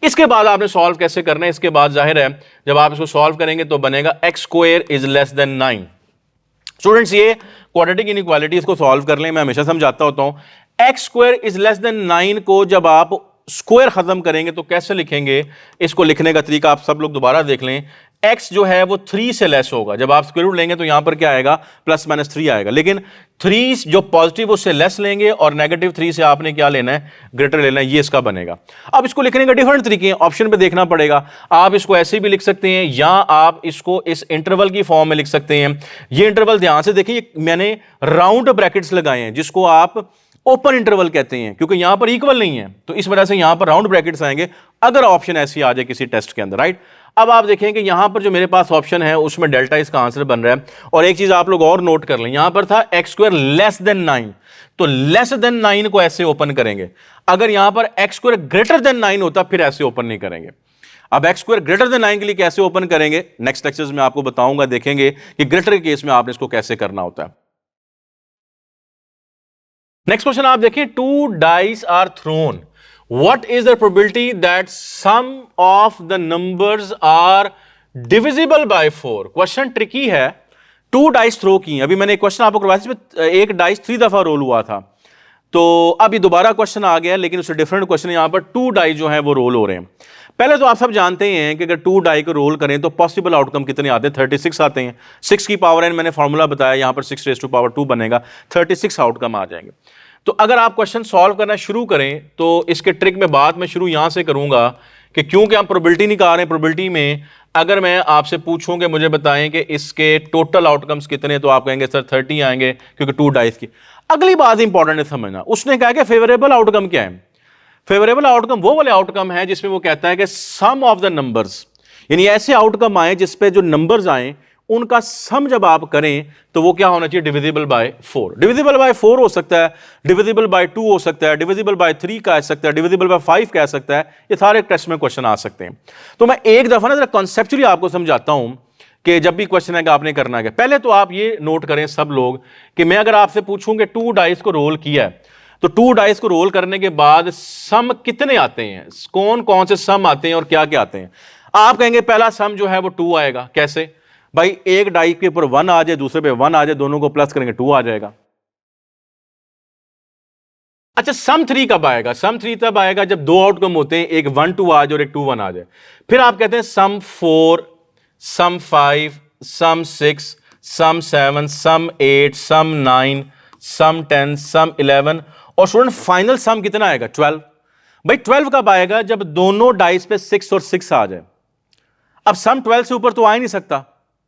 इसके बाद आपने सॉल्व कैसे करना है, इसके बाद जाहिर है जब आप इसको सॉल्व करेंगे तो बनेगा x square is less than 9। Students ये क्वाड्रेटिक इनइक्वालिटी इसको सॉल्व कर लें, मैं हमेशा समझाता होता हूं। x square is less than 9 को जब आप स्क्वायर खत्म करेंगे तो कैसे लिखेंगे, इसको लिखने का तरीका आप सब लोग दोबारा देख लें। x जो है वो 3 से लेस होगा, जब आप स्क्वायर रूट लेंगे तो यहां पर क्या आएगा, +-3 आएगा। लेकिन 3 जो पॉजिटिव उससे लेस लेंगे और नेगेटिव 3 से आपने क्या लेना है, ग्रेटर लेना है, ये इसका बनेगा। अब इसको लिखने का डिफरेंट तरीके हैं, ऑप्शन पे देखना पड़ेगा। आप इसको ऐसे भी लिख सकते हैं या आप इसको इस इंटरवल की फॉर्म में लिख सकते हैं। ये इंटरवल ध्यान से देखिए, मैंने राउंड ब्रैकेट्स लगाए हैं जिसको आप ओपन इंटरवल कहते हैं, क्योंकि यहां पर इक्वल नहीं है तो इस वजह से यहां पर राउंड ब्रैकेट्स आएंगे अगर ऑप्शन ऐसी आ जाए किसी टेस्ट के अंदर, राइट। अब आप देखें कि यहां पर जो मेरे पास ऑप्शन है उसमें डेल्टा इसका आंसर बन रहा है। और एक चीज आप लोग और नोट कर लें, यहां पर था x स्क्वायर लेस देन 9, तो लेस देन 9 को ऐसे ओपन करेंगे। अगर यहां पर x स्क्वायर ग्रेटर देन 9 होता फिर ऐसे ओपन नहीं करेंगे। अब x स्क्वायर ग्रेटर देन 9 के लिए कैसे ओपन करेंगे, नेक्स्ट लेक्चर्स में आपको बताऊंगा, देखेंगे कि ग्रेटर के केस में आपने इसको कैसे करना होता है। नेक्स्ट क्वेश्चन आप देखिए, 2 dice are thrown, what is the probability that sum of the numbers are divisible by 4। Question tricky है। 2 डाइस थ्रो की, अभी मैंने एक क्वेश्चन आपको करवाया जिसमें एक डाइस 3 दफा रोल हुआ था, तो अभी दोबारा क्वेश्चन आ गया लेकिन उससे डिफरेंट क्वेश्चन। यहां पर 2 डाइस जो है वो रोल हो रहे हैं। पहले तो आप सब जानते हैं कि अगर 2 डाई को रोल करें तो पॉसिबल आउटकम कितने आते हैं, 36 आते हैं। 6 की पावर n मैंने फॉर्मूला बताया, यहां पर 6 रेज़ टू पावर 2 बनेगा, 36 आउटकम आ जाएंगे। तो अगर आप क्वेश्चन सॉल्व करना शुरू करें तो इसके ट्रिक में बात मैं शुरू यहां से करूंगा कि क्योंकि हम प्रोबेबिलिटी निकाल रहे हैं, प्रोबेबिलिटी में अगर मैं आपसे पूछूं कि मुझे बताएं कि इसके टोटल आउटकम्स कितने, तो आप कहेंगे सर 30 आएंगे क्योंकि 2 डाइस की। अगली बात इंपॉर्टेंट है समझना, उसने कहा कि फेवरेबल आउटकम क्या है। फेवरेबल आउटकम वो वाले आउटकम है जिसमें वो कहता है कि सम ऑफ द नंबर्स, यानी ऐसे आउटकम आए जिसपे जो नंबर्स आए उनका सम जब आप करें तो वो क्या होना चाहिए, डिविजिबल बाय 4। डिविजिबल बाय 4 हो सकता है, डिविजिबल बाय 2 हो सकता है, डिविजिबल बाय 3 कह सकता है, डिविजिबल बाय 5 कह सकता है। ये सारे टेस्ट में क्वेश्चन आ सकते हैं। तो मैं एक दफा ना जरा कॉन्सेप्चुअली आपको समझाता हूं कि जब भी क्वेश्चन है कि आपने करना है। पहले तो आप ये नोट करें सब लोग कि मैं अगर आपसे पूछूं कि 2 डाइस को रोल किया है तो 2 डाइस को रोल करने के बाद सम कितने आते हैं, कौन कौन से सम आते हैं और क्या क्या आते हैं। आप कहेंगे पहला सम जो है वो 2 आएगा। कैसे भाई, एक डाई के ऊपर 1 आ जाए, दूसरे पे 1 आ जाए, दोनों को प्लस करेंगे 2 आ जाएगा। अच्छा, सम 3 कब आएगा? सम 3 तब आएगा जब 2 आउटकम होते हैं, एक 1 2 आ जाए और एक 2 1 आ जाए। फिर आप कहते हैं सम 4, सम 5, सम 6, सम 7, सम 8, सम 9, सम 10, सम 11 और स्टूडेंट फाइनल सम कितना आएगा, 12। भाई 12 कब आएगा, जब दोनों डाइस पे 6 और 6 आ जाए। अब सम 12 से ऊपर तो आ ही नहीं सकता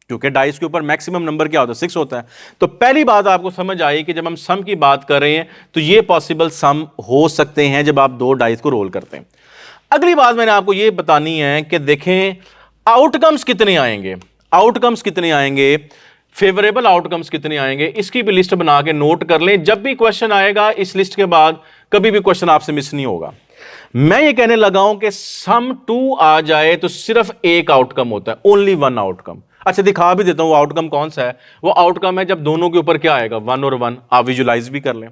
क्योंकि डाइस के ऊपर मैक्सिमम नंबर क्या होता है, 6 होता है। तो पहली बात आपको समझ आई कि जब हम सम की बात कर रहे हैं तो ये पॉसिबल सम हो सकते हैं जब आप 2 डाइस को रोल करते हैं। अगली बात मैंने आपको ये बतानी है कि देखें आउटकम्स कितने आएंगे, आउटकम्स कितने आएंगे, फेवरेबल आउटकम्स कितने आएंगे, इसकी भी लिस्ट बना के नोट कर लें। जब भी क्वेश्चन आएगा इस लिस्ट के बाद कभी भी क्वेश्चन आपसे मिस नहीं होगा। मैं ये कहने लगा हूं कि सम 2 आ जाए तो सिर्फ एक आउटकम होता है, ओनली 1 आउटकम। अच्छा दिखा भी देता हूं वो आउटकम कौन सा है। वो आउटकम है जब दोनों के ऊपर क्या आएगा, 1 और 1। आप विजुलाइज भी कर लें।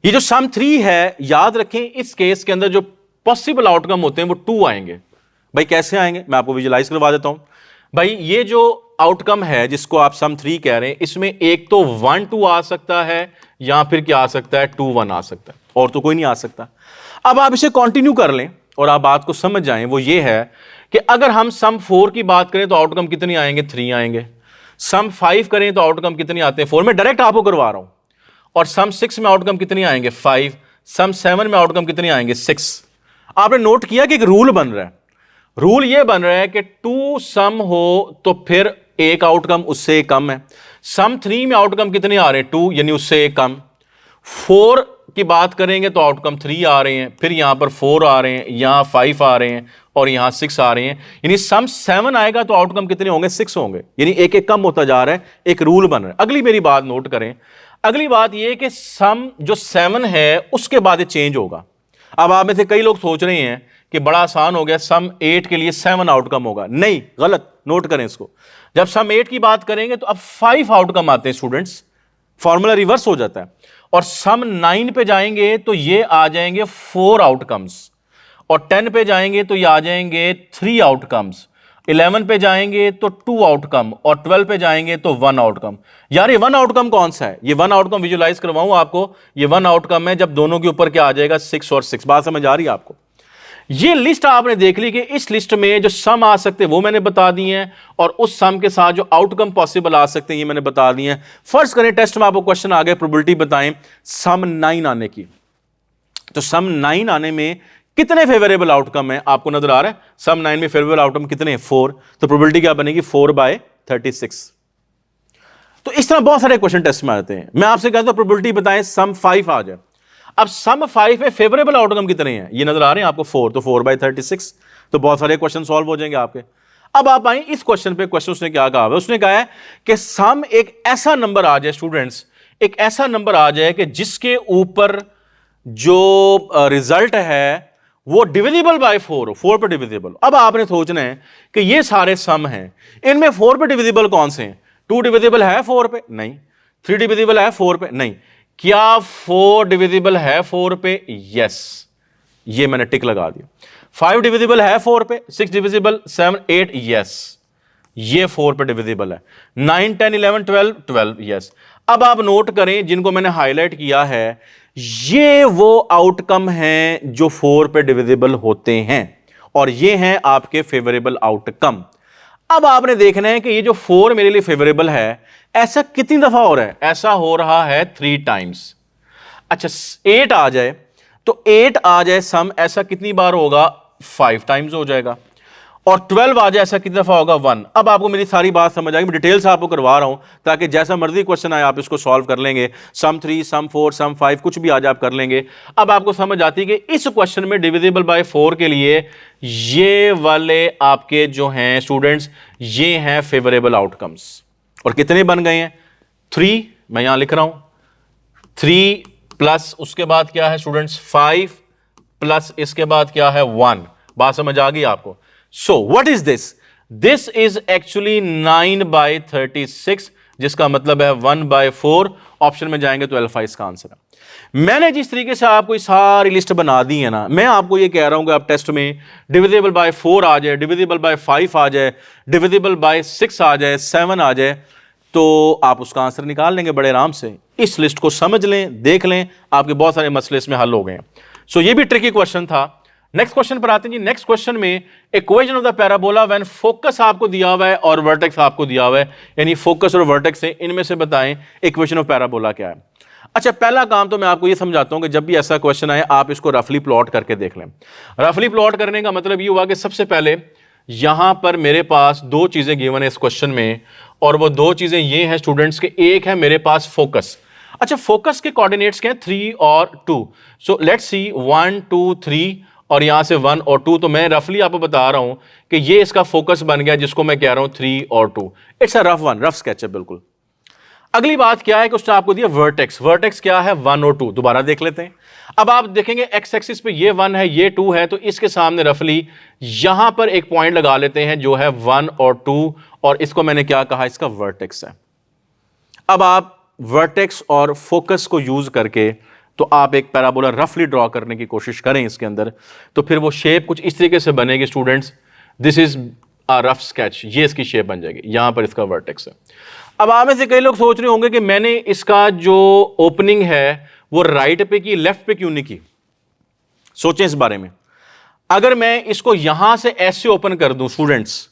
ये जो सम 3 है, याद रखें इस केस के अंदर जो पॉसिबल आउटकम होते हैं वो 2 आएंगे। भाई कैसे आएंगे, मैं आपको विजुलाइज करवा देता हूं। भाई ये जो आउटकम है जिसको आप सम 3 कह रहे हैं, इसमें एक तो 1 2 आ सकता है या फिर क्या आ सकता है, 2 1 आ सकता है, और तो कोई नहीं आ सकता। अब आप इसे कंटिन्यू कर लें और आप बात को समझ जाएं। वो ये है कि अगर हम सम 4 की बात करें तो आउटकम कितने आएंगे, 3 आएंगे। सम 5 करें तो आउटकम कितने आते हैं, 4। में डायरेक्ट आपको करवा रहा हूं। और सम 6 में आउटकम कितने आएंगे, 5। सम 7 में आउटकम कितने आएंगे, 6। आपने नोट किया कि एक रूल बन रहा है। रूल ये बन रहा है कि 2 सम हो तो फिर एक आउटकम उससे कम है। सम 3 में आउटकम कितने आ रहे हैं, 2, यानी उससे एक कम। 4 की बात करेंगे तो आउटकम 3 आ रहे हैं, फिर यहां पर 4 आ रहे हैं, यहां 5 आ रहे हैं और यहां 6 आ रहे हैं। यानी सम 7 आएगा तो आउटकम कितने होंगे, 6 होंगे। यानी एक एक कम होता जा रहा है, एक रूल बन रहा है। अगली मेरी बात नोट करें। अगली बात यह कि सम जो 7 है उसके बाद चेंज होगा। अब आप में से कई लोग सोच रहे हैं कि बड़ा आसान हो गया, सम 8 के लिए 7 आउटकम होगा। नहीं, गलत, नोट करें इसको। जब सम 8 की बात करेंगे तो अब 5 आउटकम आते हैं स्टूडेंट्स, फॉर्मूला रिवर्स हो जाता है। और सम 9 पे जाएंगे तो ये आ जाएंगे 4 आउटकम्स, और 10 पे जाएंगे तो ये आ जाएंगे 3 आउटकम्स, 11 पे जाएंगे तो 2 आउटकम, और 12 पे जाएंगे तो 1 आउटकम। यार ये 1 आउटकम कौन सा है? ये 1 आउटकम विजुलाइज करवाऊं आपको, ये 1 आउटकम है जब दोनों के ऊपर क्या आ जाएगा, 6 और 6। बात समझ आ रही है आपको? ये लिस्ट आपने देख ली कि इस लिस्ट में जो सम आ सकते हैं वो मैंने बता दिए हैं, और उस सम के साथ जो आउटकम पॉसिबल आ सकते हैं ये मैंने बता दिए हैं। फर्स्ट करें टेस्ट में आपको क्वेश्चन आ गया, प्रोबेबिलिटी बताएं सम 9 आने की। तो सम 9 आने में कितने फेवरेबल आउटकम है आपको नजर आ रहा है? सम 9 में फेवरेबल आउटकम कितने हैं? 4। तो प्रोबेबिलिटी क्या बनेगी? 4/36। तो इस तरह बहुत सारे क्वेश्चन टेस्ट में आते हैं। मैं आपसे कहता हूं प्रोबेबिलिटी बताएं सम 5 आ जाए। अब सम 5 में फेवरेबल आउटकम कितने हैं? ये नजर आ रहे हैं आपको 4, तो 4/36। तो बहुत सारे क्वेश्चन सॉल्व हो जाएंगे आपके। अब आप आए इस क्वेश्चन पे। क्वेश्चन उसने क्या कहा है? उसने कहा है कि सम एक ऐसा नंबर आ जाए स्टूडेंट्स, एक ऐसा नंबर आ जाए कि जिसके ऊपर जो रिजल्ट है वो डिविजिबल बाय 4 हो, 4 पे डिविजिबल। अब आपने सोचना है कि ये सारे सम हैं, इनमें 4 पे डिविजिबल कौन से हैं? 2 डिविजिबल है 4 पे? नहीं। 3 डिविजिबल है 4 पे? नहीं। क्या 4 डिविजिबल है 4 पे? यस, ये मैंने टिक लगा दिया। 5 डिविजिबल है 4 पे? 6 डिविजिबल, 7, 8, यस, ये 4 पे डिविजिबल है। 9, 10, 11, 12, 12, यस। अब आप नोट करें, जिनको मैंने हाईलाइट किया है ये वो आउटकम हैं जो 4 पे डिविजिबल होते हैं, और ये हैं आपके फेवरेबल आउटकम। अब आपने देखना है कि ये जो 4 मेरे लिए फेवरेबल है, ऐसा कितनी दफा हो रहा है? ऐसा हो रहा है 3 टाइम्स। अच्छा, 8 आ जाए तो 8 आ जाए सम, ऐसा कितनी बार होगा? 5 टाइम्स हो जाएगा। और 12 आ जाए, ऐसा कितनी दफा होगा? 1। अब आपको मेरी सारी बात समझ आएगी। मैं डिटेल से आपको करवा रहा हूं ताकि जैसा मर्जी क्वेश्चन आए आप इसको सॉल्व कर लेंगे। सम 3, सम 4, सम 5, कुछ भी आज आप कर लेंगे। अब आपको समझ आती है कि इस क्वेश्चन में डिविजिबल बाय 4 के लिए ये वाले आपके जो हैं स्टूडेंट्स, ये हैं फेवरेबल आउटकम्स। और कितने बन गए हैं? 3, मैं यहां लिख रहा हूं 3 प्लस उसके बाद क्या है स्टूडेंट्स? 5 प्लस इसके बाद क्या है? 1। बात समझ आ गई आपको? So what is this? This is actually 9/36, जिसका मतलब है 1/4। ऑप्शन में जाएंगे तो अल्फा इसका आंसर है। मैंने जिस तरीके से आपको सारी लिस्ट बना दी है ना, मैं आपको ये कह रहा हूं कि आप टेस्ट में डिविजिबल बाय 4 आ जाए, डिविजिबल बाय 5 आ जाए, डिविजिबल बाय 6 आ जाए, 7 आ जाए, तो आप उसका आंसर निकाल लेंगे बड़े आराम से। इस लिस्ट को समझ लें, देख लें, आपके बहुत सारे मसले इसमें हल हो गए हैं। सो ये भी ट्रिकी क्वेश्चन था। नेक्स्ट क्वेश्चन पर आते हैं जी। नेक्स्ट क्वेश्चन में equation of the parabola when focus आपको दिया हुआ है और वर्टेक्स आपको दिया हुआ है, यानी फोकस और वर्टेक्स है, इनमें से बताएं इक्वेशन ऑफ पैराबोला क्या है। अच्छा, पहला काम तो मैं आपको ये समझाता हूं कि जब भी ऐसा क्वेश्चन आए आप इसको रफली प्लॉट करके देख लें। रफली प्लॉट करने का मतलब ये हुआ कि सबसे पहले यहां पर मेरे पास 2 चीजें गिवन है इस क्वेश्चन में, और वो 2 चीजें ये हैं स्टूडेंट्स के, एक है मेरे पास फोकस। अच्छा, फोकस के कोऑर्डिनेट्स क्या हैं? 3 और 2। सो लेट्स सी 1, 2, 3, और यहां से 1 और 2। तो मैं रफली आपको बता रहा हूं कि ये इसका फोकस बन गया, जिसको मैं कह रहा हूं 3 और 2। It's a rough one, rough sketch है बिल्कुल। अगली बात क्या है कि उसने आपको दिया वर्टेक्स। वर्टेक्स क्या है? 1 और 2। दोबारा देख लेते हैं। अब आप देखेंगे एक्स एक्सिस पे ये 1 है, ये 2 है, तो इसके सामने रफली यहां पर एक पॉइंट लगा लेते हैं जो है 1 और 2, और इसको मैंने क्या कहा? इसका वर्टेक्स है। अब आप वर्टेक्स और फोकस को यूज करके तो आप एक पैराबोला रफली ड्रॉ करने की कोशिश करें इसके अंदर, तो फिर वो शेप कुछ इस तरीके से बनेगी students. This is a rough sketch, ये इसकी शेप बन जाएगी। यहां पर इसका वर्टेक्स है। अब आप में से कई लोग सोच रहे होंगे कि मैंने इसका जो ओपनिंग है वो राइट पे की, लेफ्ट पे क्यों नहीं की? सोचें इस बारे में। अगर मैं इसको यहां से ऐसे ओपन कर दूं स्टूडेंट्स,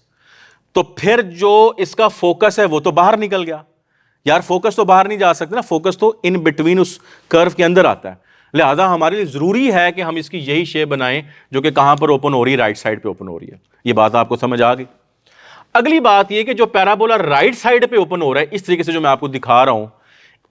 तो फिर जो इसका फोकस है वो तो बाहर निकल गया। यार फोकस तो बाहर नहीं जा सकता ना, फोकस तो इन बिटवीन उस कर्व के अंदर आता है। लिहाजा हमारे लिए जरूरी है कि हम इसकी यही शेप बनाएं जो कि कहां पर ओपन हो रही है? राइट साइड पे ओपन हो रही है। ये बात आपको समझ आ गई। अगली बात यह कि जो पैराबोला राइट साइड पे ओपन हो रहा है इस तरीके से जो मैं आपको दिखा रहा हूं,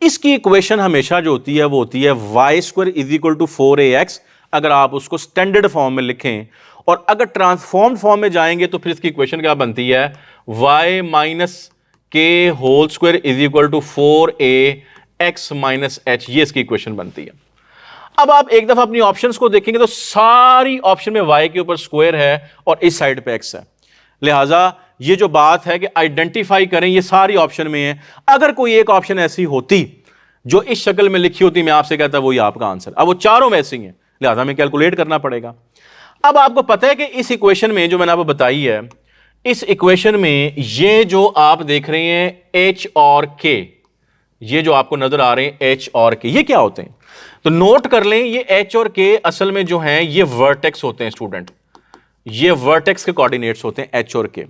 इसकी इक्वेशन हमेशा जो होती है वो होती है y² = 4ax। अगर आप उसको स्टैंडर्ड फॉर्म में लिखें, और अगर ट्रांसफॉर्म फॉर्म में जाएंगे तो फिर इसकी इक्वेशन क्या बनती है? y - k² = 4ax - h। ये इसकी इक्वेशन बनती है। अब आप एक दफा अपनी ऑप्शंस को देखेंगे तो सारी ऑप्शन में y के ऊपर स्क्वायर है और इस साइड पे x है, लिहाजा ये जो बात है कि आइडेंटिफाई करें ये सारी ऑप्शन में है। अगर कोई एक ऑप्शन ऐसी होती जो इस शक्ल में लिखी होती, मैं आपसे कहता वही आपका आंसर। अब वो चारों में ऐसी हैं, लिहाजा हमें कैलकुलेट करना पड़ेगा। अब आपको पता है कि इस इक्वेशन में जो मैंने आपको बताई है, इस इक्वेशन में ये जो आप देख रहे हैं h और k, ये जो आपको नजर आ रहे हैं h और k, ये क्या होते हैं? तो नोट कर लें, ये h और k असल में जो हैं ये वर्टेक्स होते हैं स्टूडेंट, ये वर्टेक्स के कोऑर्डिनेट्स होते हैं h और k।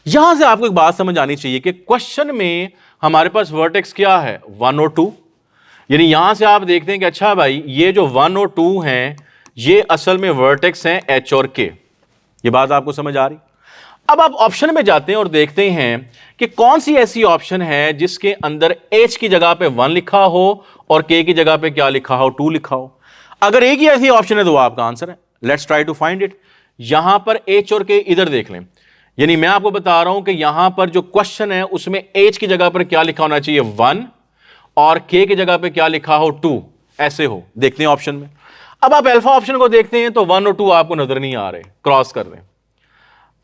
यहां से आपको एक बात समझ आनी चाहिए कि क्वेश्चन में हमारे पास वर्टेक्स क्या है, 1 और 2। यानी यहां से आप देखते हैं कि अच्छा भाई ये जो 1 और 2 हैं ये असल में वर्टेक्स हैं h और k। ये बात आपको समझ आ रही? अब आप ऑप्शन में जाते हैं और देखते हैं कि कौन सी ऐसी ऑप्शन है जिसके अंदर h की जगह पे 1 लिखा हो और k की जगह पे क्या लिखा हो, 2 लिखा हो। अगर एक ही ऐसी ऑप्शन है तो वो आपका आंसर है। Let's try to find it. यहां पर h और k इधर देख लें, यानी मैं आपको बता रहा हूं कि यहां पर जो क्वेश्चन है उसमें h की जगह पर क्या लिखा होना चाहिए, 1, और k की जगह पे क्या लिखा हो, 2, ऐसे हो। देखते हैं ऑप्शन में। अब आप अल्फा ऑप्शन को देखते हैं तो 1 और 2 आपको नजर नहीं आ रहे, क्रॉस कर रहे हैं।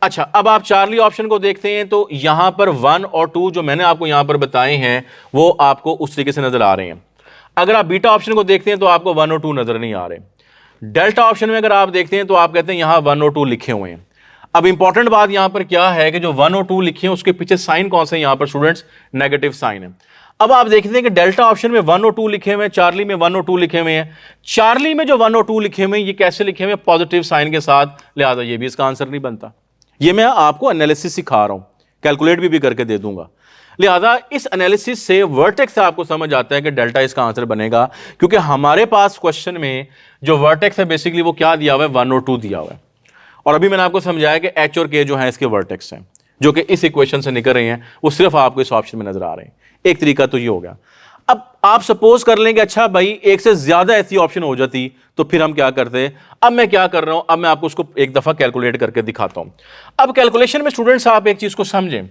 अच्छा, अब आप चार्ली ऑप्शन को देखते हैं तो यहां पर 1 और 2 जो मैंने आपको यहां पर बताए हैं वो आपको उस तरीके से नजर आ रहे हैं। अगर आप बीटा ऑप्शन को देखते हैं तो आपको 1 और 2 नजर नहीं आ रहे। डेल्टा ऑप्शन में अगर आप देखते हैं तो आप कहते हैं यहां 1 और 2 लिखे हुए हैं। अब इंपॉर्टेंट बात यहां पर क्या है कि जो 1 और 2 लिखे हैं उसके पीछे साइन कौन सा है, यहां पर स्टूडेंट्स नेगेटिव साइन है। अब आप देखते हैं कि डेल्टा ऑप्शन में 1 और 2 लिखे हुए हैं, चार्ली में 1 और 2 लिखे हुए हैं। चार्ली में जो 1 और 2 लिखे हुए हैं ये कैसे लिखे हुए हैं, पॉजिटिव साइन के साथ, लिहाजा ये भी इसका आंसर नहीं बनता। ये मैं आपको एनालिसिस सिखा रहा हूं, कैलकुलेट भी करके दे दूंगा। लिहाजा इस एनालिसिस से वर्टेक्स से आपको समझ आता है कि डेल्टा इसका आंसर बनेगा, क्योंकि हमारे पास क्वेश्चन में जो वर्टेक्स है बेसिकली वो क्या दिया हुआ है, 1 और 2 दिया हुआ है। और अभी मैंने आपको समझाया कि h और k जो है इसके वर्टेक्स हैं जो कि इस इक्वेशन से निकल रहे हैं, वो सिर्फ आपको इस ऑप्शन में नजर आ रहे हैं। एक तरीका तो ये हो गया। अब आप सपोज कर लेंगे अच्छा भाई एक से ज्यादा ऐसी ऑप्शन हो जाती तो फिर हम क्या करते। अब मैं क्या कर रहा हूं, अब मैं आपको उसको एक दफा कैलकुलेट करके दिखाता हूं। अब कैलकुलेशन में स्टूडेंट्स आप एक चीज को समझें,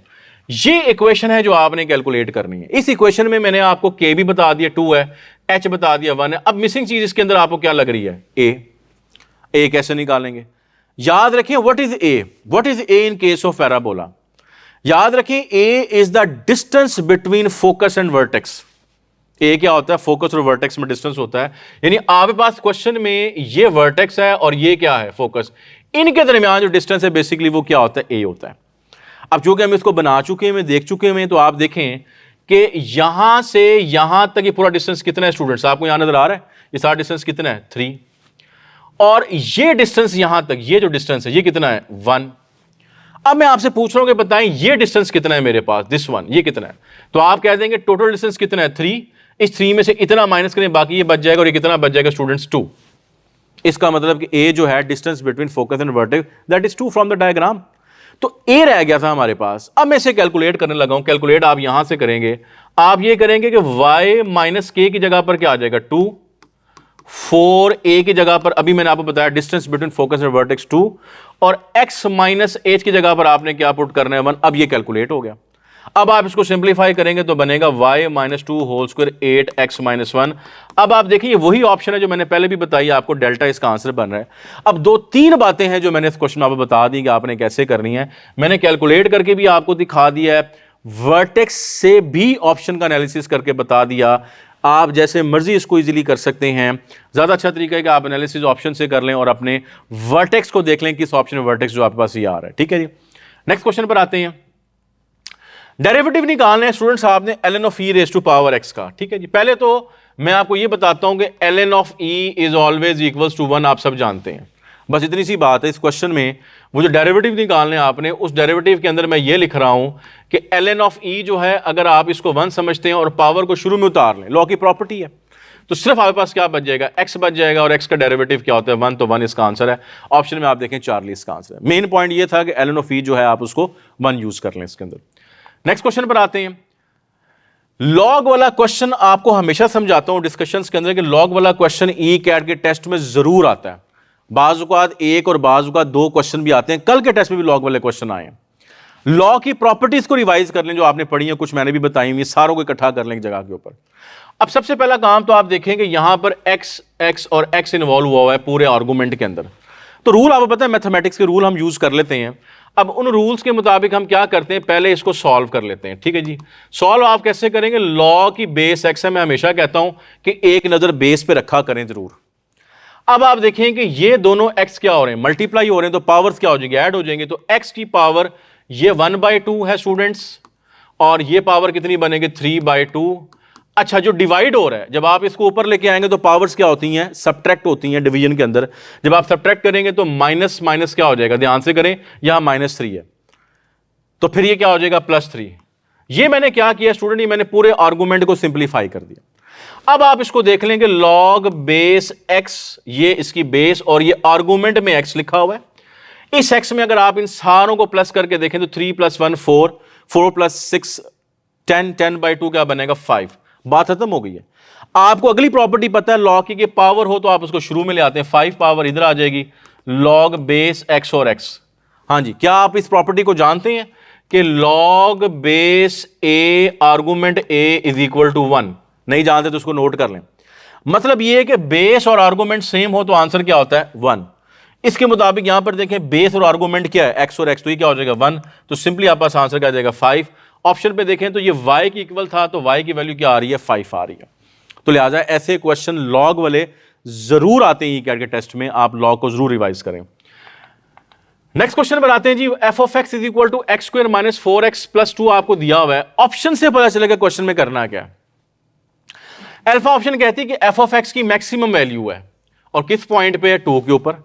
ये इक्वेशन है जो आपने कैलकुलेट करनी है। इस इक्वेशन में मैंने आपको k भी बता दिया 2 है, h बता दिया 1 है। अब मिसिंग चीज इसके अंदर आपको क्या लग रही है, a कैसे निकालेंगे? याद रखें what is a in case of parabola. याद रखें a is the distance between focus and vertex. a क्या होता है, फोकस और वर्टेक्स में डिस्टेंस होता है। यानी आपके पास क्वेश्चन में ये वर्टेक्स है और ये क्या है, फोकस। इनके दरमियान जो डिस्टेंस है बेसिकली वो क्या होता है, a होता है। अब चूंकि हम इसको बना चुके हैं, देख चुके हैं, तो आप देखें कि यहां से यहां तक ये पूरा डिस्टेंस कितना है स्टूडेंट्स, आपको यहां नजर आ रहा है ये सारा डिस्टेंस कितना है, 3। और ये डिस्टेंस यहां तक, ये जो डिस्टेंस है ये कितना है, 1। अब मैं आपसे पूछ रहा हूं कि बताएं ये डिस्टेंस कितना है मेरे पास, दिस वन, ये कितना है? तो आप कह देंगे टोटल डिस्टेंस कितना है, 3। इस 3 में से इतना माइनस करें, बाकी ये बच जाएगा, और ये कितना बच जाएगा स्टूडेंट्स, 2। इसका मतलब कि a जो है distance between focus and vertex, that is 2 from the diagram. तो a रह गया था हमारे पास। अब मैं इसे कैलकुलेट करने लगा हूं। कैलकुलेट आप यहां से करेंगे, आप ये करेंगे कि y माइनस k की जगह पर क्या आ जाएगा, 2। 4a की जगह पर अभी मैंने आपको बताया distance between focus and vertex 2, और x माइनस h की जगह पर आपने क्या पुट करना है, 1। अब ये कैलकुलेट हो गया। अब आप इसको सिंप्लीफाई करेंगे तो बनेगा y minus 2 whole square 8x minus 1। अब आप देखिए वही ऑप्शन है जो मैंने पहले भी बताई आपको, डेल्टा इसका आंसर बन रहा है। अब 2-3 बातें हैं जो मैंने इस क्वेश्चन में आपको बता दी कि आपने कैसे करनी है। मैंने कैलकुलेट करके भी आपको दिखा दिया है, वर्टेक्स से भी ऑप्शन का एनालिसिस करके बता दिया। आप जैसे मर्जी इसको इजीली कर सकते हैं। ज्यादा अच्छा तरीका है कि आप एनालिसिस ऑप्शन से कर लें और अपने वर्टेक्स को देख लें किस ऑप्शन में वर्टेक्स जो आपके पास ये आ रहा है। ठीक है जी, नेक्स्ट क्वेश्चन पर आते हैं। डेरिवेटिव निकालना है स्टूडेंट्स आपने ln of e raise to power x का। ठीक है जी, पहले तो मैं आपको ये बताता हूं कि ln of e is always equals to 1, आप सब जानते हैं। बस इतनी सी बात है। इस क्वेश्चन में वो जो डेरिवेटिव निकालने हैं आपने, उस डेरिवेटिव के अंदर मैं ये लिख रहा हूं कि ln ऑफ e जो है, अगर आप इसको 1 समझते हैं और पावर को शुरू में उतार लें, लॉ की प्रॉपर्टी है, तो सिर्फ आपके पास क्या बच जाएगा, x बच जाएगा, और x का डेरिवेटिव क्या होता है, 1। तो 1 इसका आंसर है। ऑप्शन में आप देखें चार्ली इसका आंसर है। मेन पॉइंट ये था कि ln ऑफ e जो है आप उसको 1 यूज कर लें इसके अंदर। नेक्स्ट क्वेश्चन पर आते हैं। लॉग वाला क्वेश्चन आपको हमेशा समझाता हूं डिस्कशंस के अंदर कि लॉग वाला क्वेश्चन ई कैट के टेस्ट में जरूर आता है। बाज़ औक़ात 1 और बाज़ औक़ात 2 क्वेश्चन भी आते हैं। कल के टेस्ट में भी लॉग वाले क्वेश्चन आए हैं। लॉ की प्रॉपर्टीज को रिवाइज कर लें जो आपने पढ़ी है, कुछ मैंने भी बताई हुई, सारों को इकट्ठा कर लें एक जगह के ऊपर। अब सबसे पहला काम तो आप देखेंगे यहां पर x और x इन्वॉल्व हुआ है पूरे आर्गूमेंट के अंदर। तो रूल आपको पता है, मैथमेटिक्स के रूल हम यूज कर लेते हैं। अब उन रूल्स के मुताबिक हम क्या करते हैं, पहले इसको सॉल्व कर लेते हैं। ठीक है जी, सॉल्व आप कैसे करेंगे, लॉग की बेस x है, मैं हमेशा कहता हूं कि एक नजर बेस पे रखा करें जरूर। अब आप देखें कि ये दोनों x क्या हो रहे हैं, मल्टीप्लाई हो रहे हैं, तो पावर्स क्या हो जाएंगे, ऐड हो जाएंगे। तो x की पावर ये 1/2 है स्टूडेंट्स, और ये पावर कितनी बनेगी 3/2। अच्छा, जो डिवाइड हो रहा है, जब आप इसको ऊपर लेके आएंगे तो पावर्स क्या होती हैं, सब्ट्रैक्ट होती हैं डिवीजन के अंदर। जब आप सब्ट्रैक्ट करेंगे तो माइनस माइनस क्या हो जाएगा, ध्यान से करें, यहां -3 है, तो फिर ये क्या हो जाएगा +3। ये मैंने क्या किया स्टूडेंट, ये मैंने पूरे आर्गूमेंट को सिंप्लीफाई कर दिया। अब आप इसको देख लेंगे लॉग बेस x, ये इसकी बेस और ये आर्गूमेंट में x लिखा हुआ है। इस x में अगर आप इन सारों को प्लस करके देखें तो 3 + 1 4, 4 + 6 10, 10/2 क्या बनेगा 5। बात खत्म हो गई है। आपको अगली प्रॉपर्टी पता है लॉग की पावर हो तो आप उसको शुरू में ले आते हैं, 5 पावर इधर आ जाएगी, लॉग बेस x और x। हाँ जी, क्या आप इस प्रॉपर्टी को जानते हैं कि log base a argument a is equal to 1? नहीं जानते तो उसको नोट कर लें। मतलब ये है कि बेस और आर्गूमेंट सेम हो तो आंसर क्या होता है 1। इसके मुताबिक यहां पर देखें बेस और आर्गूमेंट क्या है, x और x, तो ये क्या हो जाएगा 1। तो सिंपली आप पास आंसर क्या जाएगा 5। ऑप्शन पे देखें तो ये y की इक्वल था, तो y की वैल्यू क्या आ रही है 5 आ रही है। तो लिहाजा ऐसे क्वेश्चन लॉग वाले जरूर आते हैं कैट के टेस्ट में, आप लॉग को जरूर रिवाइज करें। नेक्स्ट क्वेश्चन पर आते हैं जी, f(x) is equal to x² - 4x + 2 आपको दिया हुआ है। ऑप्शन से पता चलेगा क्वेश्चन में करना क्या है। अल्फा ऑप्शन कहती है कि f(x) की मैक्सिमम वैल्यू है और किस पॉइंट पे है, 2 के ऊपर।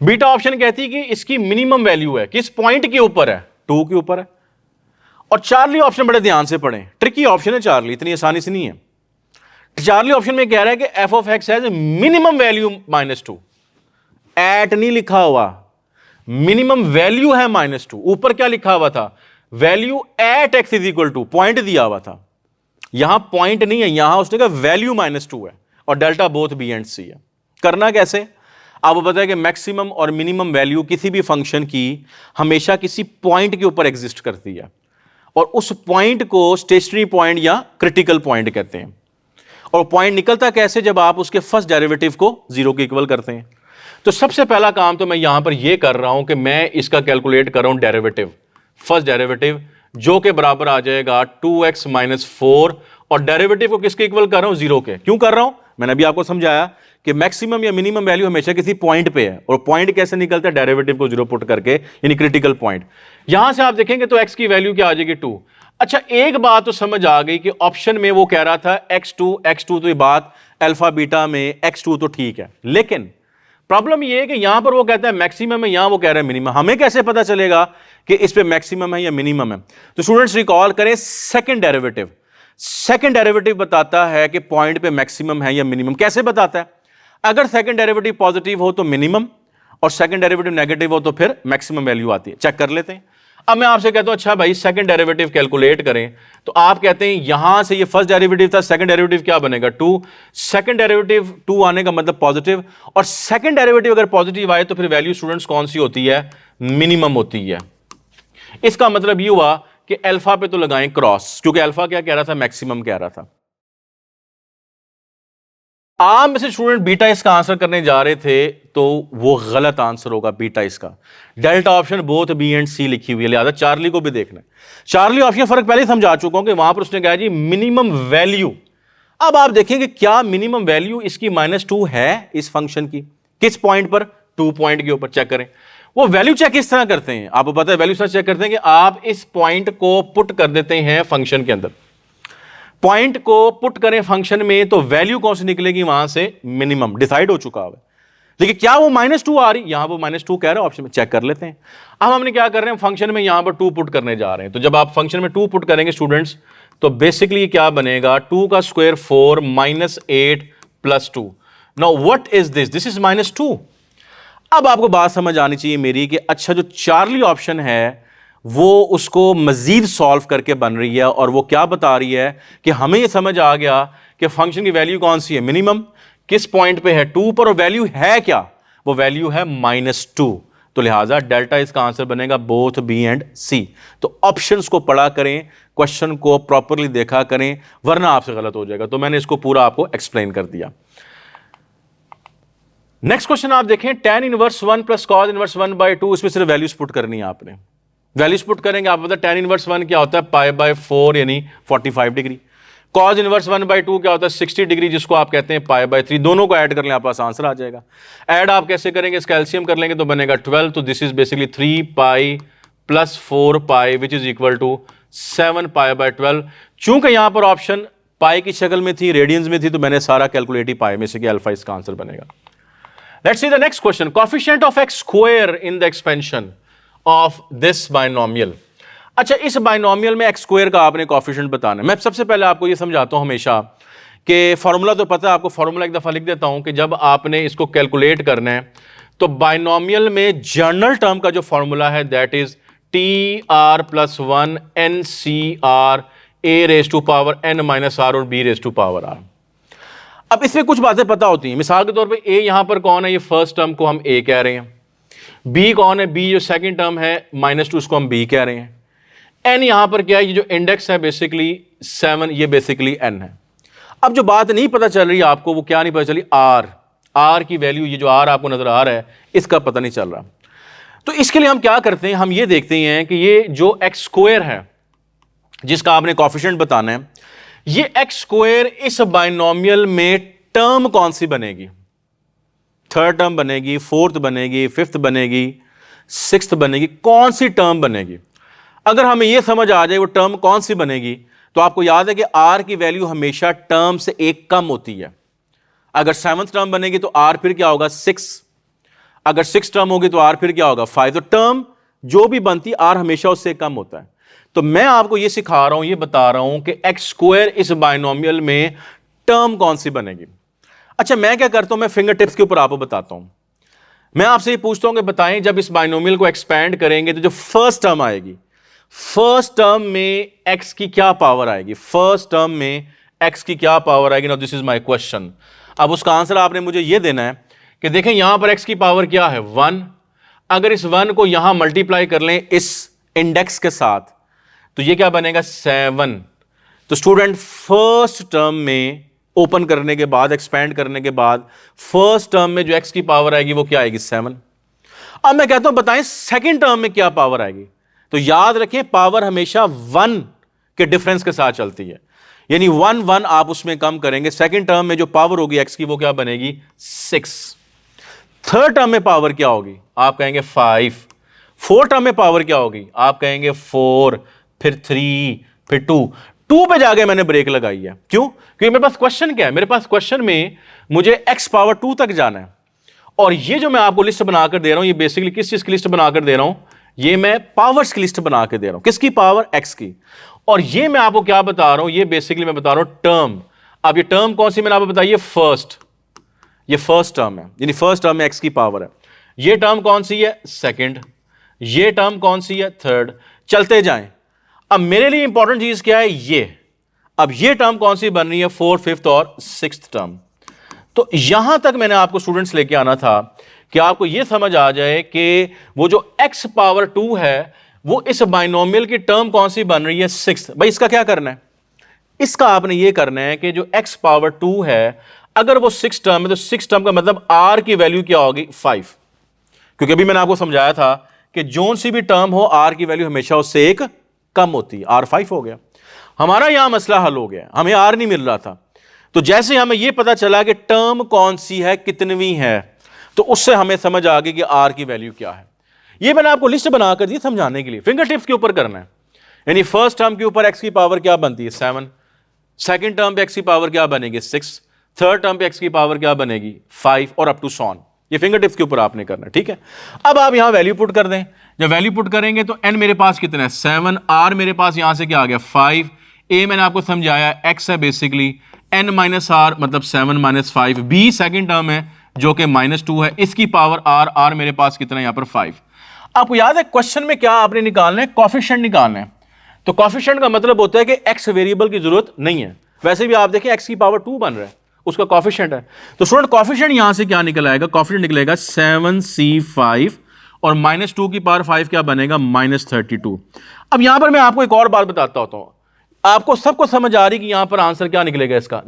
बीटा ऑप्शन कहती है कि इसकी मिनिमम वैल्यू है, किस पॉइंट के ऊपर है, 2 के ऊपर है। और चार्ली ऑप्शन बड़े ध्यान से पढ़ें, ट्रिकी ऑप्शन है चार्ली, इतनी आसानी से नहीं है। चार्ली ऑप्शन में कह रहा है कि f(x) has minimum value -2, eight नहीं लिखा हुआ, मिनिमम वैल्यू है -2। ऊपर क्या लिखा हुआ था, value at x is equal to, point दिया हुआ था। यहां पॉइंट नहीं है, यहां उसने कहा वैल्यू -2 है और delta both b and c है। करना कैसे, आपको पता है कि मैक्सिमम और मिनिमम वैल्यू किसी भी फंक्शन की हमेशा किसी पॉइंट के ऊपर एग्जिस्ट करती है, और उस पॉइंट को स्टेशनरी पॉइंट या क्रिटिकल पॉइंट कहते हैं। और पॉइंट निकलता कैसे, जब आप उसके फर्स्ट डेरिवेटिव को 0 के इक्वल करते हैं। तो सबसे पहला काम तो मैं यहां पर यह कर रहा हूं कि मैं इसका कैलकुलेट कर रहा हूं डेरिवेटिव, फर्स्ट डेरिवेटिव, जो के बराबर आ जाएगा 2x - 4, और डेरिवेटिव को किसके इक्वल कर रहा हूं, 0 के। क्यों कर रहा हूं, मैंने अभी आपको समझाया कि मैक्सिमम या मिनिमम वैल्यू हमेशा किसी पॉइंट पे है, और पॉइंट कैसे निकलता है, डेरिवेटिव को 0 पुट करके, यानी क्रिटिकल पॉइंट। यहां से आप देखेंगे तो x की वैल्यू क्या आ जाएगी 2। अच्छा, एक बात तो समझ आ गई कि ऑप्शन में वो कह रहा था x2, तो ये बात अल्फा बीटा में x2 तो ठीक है, लेकिन प्रॉब्लम ये है कि यहां पर वो कहता है मैक्सिमम है, यहां वो कह रहा है मिनिमम। हमें कैसे पता चलेगा कि इस पे मैक्सिमम है या मिनिमम है? तो स्टूडेंट्स रिकॉल करें सेकंड डेरिवेटिव। सेकंड डेरिवेटिव बताता है कि पॉइंट पे मैक्सिमम है या मिनिमम। कैसे बताता है? अगर सेकंड डेरिवेटिव पॉजिटिव हो तो मिनिमम, और सेकंड डेरिवेटिव नेगेटिव हो तो फिर मैक्सिमम वैल्यू आती है। चेक कर लेते हैं। अब मैं आपसे कहता हूं अच्छा भाई सेकंड डेरिवेटिव कैलकुलेट करें, तो आप कहते हैं यहां से ये फर्स्ट डेरिवेटिव था, सेकंड डेरिवेटिव क्या बनेगा 2। सेकंड डेरिवेटिव 2 आने का मतलब पॉजिटिव, और सेकंड डेरिवेटिव अगर पॉजिटिव आए तो फिर वैल्यू स्टूडेंट्स कौन सी होती है, मिनिमम होती है। इसका मतलब ये हुआ कि अल्फा पे तो लगाएं क्रॉस, क्योंकि अल्फा क्या कह रहा था, मैक्सिमम कह रहा था। आप में से स्टूडेंट बीटा इसका आंसर करने जा रहे थे तो वो गलत आंसर होगा बीटा इसका। Delta option both B and C लिखी हुई है, लिहाजा चार्ली को भी देखना है। चार्ली ऑप्शन फर्क पहले समझा चुका हूं कि वहां पर उसने कहा जी मिनिमम वैल्यू। अब आप देखेंगे क्या मिनिमम वैल्यू इसकी -2 है इस फंक्शन की, किस पॉइंट पर, 2 पॉइंट के ऊपर। चेक करें वो वैल्यू चेक किस तरह करते हैं, आपको पता है वैल्यू चेक करते हैं कि आप इस पॉइंट को पुट कर देते हैं फंक्शन के अंदर। पॉइंट को पुट करें फंक्शन में तो वैल्यू कौन सी निकलेगी, वहां से मिनिमम डिसाइड हो चुका है। लेकिन क्या वो -2 आ रही, यहां वो -2 कह रहे हैं, ऑप्शन में चेक कर लेते हैं। अब हमने क्या कर रहे हैं, फंक्शन में यहां पर 2 पुट करने जा रहे हैं। तो जब आप फंक्शन में 2 पुट करेंगे स्टूडेंट्स, तो बेसिकली क्या बनेगा, 2 का square 4 -8 + 2। Now what is this, this is -2। अब आपको बात समझ आनी चाहिए मेरी कि अच्छा जो चार्ली ऑप्शन है वो उसको मजीद सॉल्व करके बन रही है, और वो क्या बता रही है कि हमें ये समझ आ गया कि फंक्शन की वैल्यू कौन सी है, मिनिमम, किस पॉइंट पे है 2 पर, और वैल्यू है क्या, वो वैल्यू है -2। तो लिहाजा डेल्टा इसका आंसर बनेगा बोथ बी एंड सी। तो ऑप्शंस को पढ़ा करें, क्वेश्चन को प्रॉपरली देखा करें, वरना आपसे गलत हो जाएगा। तो मैंने इसको पूरा आपको एक्सप्लेन कर दिया। नेक्स्ट क्वेश्चन आप देखें, tan inverse 1 plus cos inverse 1/2, इसमें सिर्फ वैल्यूज पुट करनी है आपने। वैल्यूज पुट करेंगे, आप पता tan इनवर्स 1 क्या होता है, π/4 यानी 45 डिग्री। कॉस इनवर्स 1/2 क्या होता है, 60 डिग्री, जिसको आप कहते हैं π/3। दोनों को ऐड कर लें, आपके पास आंसर आ जाएगा। ऐड आप कैसे करेंगे, इसका एलसीएम कर लेंगे तो बनेगा 12। तो this is basically 3π + 4π which is equal to 7π/12। चूंकि यहां पर ऑप्शन पाई की शक्ल में थी, रेडियंस में थी, तो मैंने सारा कैलकुलेट ही पाई में से कि अल्फा इसका आंसर बनेगा। Let's see the next question. Coefficient of x square in the expansion of this binomial. अच्छा, इस बाइनोमियल में x स्क्वायर का आपने कोफिशिएंट बताना है। मैं सबसे पहले आपको ये समझाता हूं हमेशा कि फॉर्मूला तो पता है आपको, फॉर्मूला एक दफा लिख देता हूं कि जब आपने इसको कैलकुलेट करना है तो बाइनोमियल में जनरल टर्म का जो फॉर्मूला है that is TR+1 NCR a⁻n - r और b⁻r। अब इसमें कुछ बातें पता होती हैं। मिसाल के तौर पे a यहां पर कौन है, ये फर्स्ट टर्म को हम a कह रहे हैं। b कौन है, b जो सेकंड टर्म है -2, उसको हम b कह रहे हैं। n यहां पर क्या है, ये जो इंडेक्स है बेसिकली 7, ये बेसिकली n है। अब जो बात नहीं पता चल रही आपको, वो क्या नहीं पता चली, r की वैल्यू, ये जो r आपको नजर आ रहा है, इसका पता नहीं चल रहा। तो इसके लिए हम क्या करते हैं, हम ये देखते हैं कि ये जो x स्क्वायर है जिसका आपने कोफिशिएंट बताना है, ये एक्स स्क्वायर इस बाइनोमियल में टर्म कौन सी बनेगी, थर्ड टर्म बनेगी, फोर्थ बनेगी, फिफ्थ बनेगी, सिक्स्थ बनेगी, कौन सी टर्म बनेगी। अगर हमें यह समझ आ जाए वो टर्म कौन सी बनेगी, तो आपको याद है कि आर की वैल्यू हमेशा टर्म से एक कम होती है। अगर सेवंथ टर्म बनेगी तो आर फिर क्या होगा, 6। अगर सिक्स टर्म होगी तो आर फिर क्या होगा, 5। तो टर्म जो भी बनती आर हमेशा उससे कम होता है। तो मैं आपको यह सिखा रहा हूं, यह बता रहा हूं कि एक्स स्क्वायर इस बाइनोमियल में टर्म कौन सी बनेगी। अच्छा, मैं क्या करता हूं, मैं फिंगर टिप्स के ऊपर आपको बताता हूं। मैं आपसे ये पूछता हूं कि बताएं जब इस बाइनोमियल को एक्सपैंड करेंगे तो जो फर्स्ट टर्म आएगी, फर्स्ट टर्म में एक्स की क्या पावर आएगी, फर्स्ट टर्म में एक्स की क्या पावर आएगी। Now this is my question. अब उसका आंसर आपने मुझे यह देना है कि देखें यहां पर एक्स की पावर क्या है, 1। अगर इस 1 को यहां मल्टीप्लाई कर लें इस इंडेक्स के साथ तो ये क्या बनेगा, 7। तो स्टूडेंट फर्स्ट टर्म में ओपन करने के बाद, एक्सपैंड करने के बाद, फर्स्ट टर्म में जो एक्स की पावर आएगी वो क्या आएगी, 7। अब मैं कहता हूं बताएं सेकंड टर्म में क्या पावर आएगी। तो याद रखें पावर हमेशा 1 के डिफरेंस के साथ चलती है, यानी 1 आप उसमें कम करेंगे, सेकंड टर्म में जो पावर होगी एक्स की वो क्या बनेगी, 6। थर्ड टर्म में पावर क्या होगी, आप कहेंगे 5। फोर्थ टर्म में पावर क्या होगी, आप कहेंगे 4, फिर 3, फिर 2 पे जाके मैंने ब्रेक लगाई है। क्यों, क्योंकि मेरे पास क्वेश्चन क्या है, मेरे पास क्वेश्चन में मुझे x पावर 2 तक जाना है। और ये जो मैं आपको लिस्ट बनाकर दे रहा हूं, ये बेसिकली किस चीज की लिस्ट बनाकर दे रहा हूं, ये मैं पावर्स की लिस्ट बना के दे रहा हूं। किसकी पावर, x की। और ये मैं आपको क्या बता रहा हूं, ये बेसिकली मैं बता रहा हूं टर्म। अब ये टर्म कौन सी मैंने आपको बताई है, फर्स्ट। ये फर्स्ट टर्म है, यानी फर्स्ट टर्म में x की पावर है। ये टर्म कौन सी है, सेकेंड। ये टर्म कौन सी है, थर्ड। चलते जाएं। अब मेरे लिए इंपॉर्टेंट चीज क्या है, ये। अब ये टर्म कौन सी बन रही है, फोर्थ, फिफ्थ और सिक्स्थ टर्म। तो यहां तक मैंने आपको स्टूडेंट्स लेके आना था कि आपको यह समझ आ जाए कि वो जो x पावर 2 है वो इस बाइनोमियल की टर्म कौन सी बन रही है, सिक्स्थ। भाई इसका क्या करना है, इसका आपने ये करना है कि जो x पावर 2 है अगर वो 6 टर्म है तो 6 टर्म का मतलब r की वैल्यू क्या होगी, 5। क्योंकि अभी मैंने आपको समझाया था कि जोन सी भी टर्म हो r की वैल्यू हमेशा उससे एक कम होती है। r 5 हो गया, हमारा यहां मसला हल हो गया, हमें r नहीं मिल रहा था। तो जैसे हमें यह पता चला कि टर्म कौन सी है, कितनवी है, तो उससे हमें समझ आ गई कि r की वैल्यू क्या है। यह मैंने आपको लिस्ट बनाकर दी समझाने के लिए, फिंगर टिप्स के ऊपर करना है। यानी फर्स्ट टर्म के ऊपर x की पावर क्या बनती है, 7। सेकंड टर्म पे x की पावर क्या बनेगी, 6। थर्ड टर्म पे x की पावर क्या बनेगी, 5 और अप टू सॉन। ये फिंगर टिप्स के ऊपर आपने करना है, ठीक है। अब आप यहां वैल्यू पुट कर दें। जब वैल्यू पुट करेंगे तो n मेरे पास कितना है, 7। r मेरे पास यहां से क्या आ गया, 5। a मैंने आपको समझाया x है बेसिकली, n माइनस r मतलब 7 माइनस 5। b सेकंड टर्म है जो कि -2 है, इसकी पावर r मेरे पास कितना है यहां पर 5। आपको याद है क्वेश्चन में क्या आपने निकालना है, कोफिशिएंट निकालना है। तो कोफिशिएंट का मतलब होता है कि x वेरिएबल की जरूरत नहीं है। वैसे भी आप देखें x की पावर 2 बन रहा है, उसका कोफिशिएंट है। तो स्टूडेंट कोफिशिएंट यहां से क्या निकल आएगा, कोफिशिएंट निकलेगा 7c5 और -2 की पावर 5 क्या बनेगा, -32। अब यहां पर मैं आपको एक और बात बताता होता हूं, आपको सबको समझ आ रही कि यहां पर आंसर क्या निकलेगा इसका,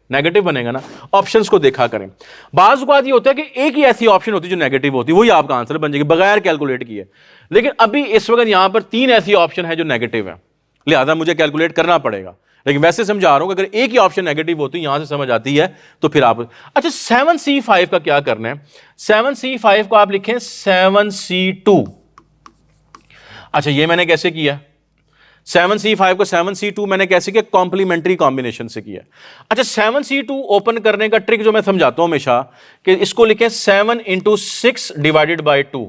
नेगेटिव बनेगा ना। ऑप्शंस को देखा करें, बाज़ बात ये होता है कि एक ही ऐसी ऑप्शन होती है जो नेगेटिव होती है, वही आपका आंसर बन जाएगी बगैर कैलकुलेट किए। लेकिन अभी इस वक्त यहां पर 3 ऐसी ऑप्शन है जो नेगेटिव है, लिहाजा मुझे कैलकुलेट करना पड़ेगा। लेकिन वैसे समझा रहा हूं कि अगर एक ही ऑप्शन नेगेटिव होती है, यहां से समझ आती है तो फिर आप अच्छा 7C5 का क्या करना है, 7C5 को आप लिखें 7C2। अच्छा ये मैंने कैसे किया, 7C5 को 7C2 मैंने कैसे किया, कॉम्प्लीमेंट्री कॉम्बिनेशन से किया। अच्छा 7C2 ओपन करने का ट्रिक जो मैं समझाता हूं हमेशा कि इसको लिखें 7 × 6 डिवाइडेड बाय 2,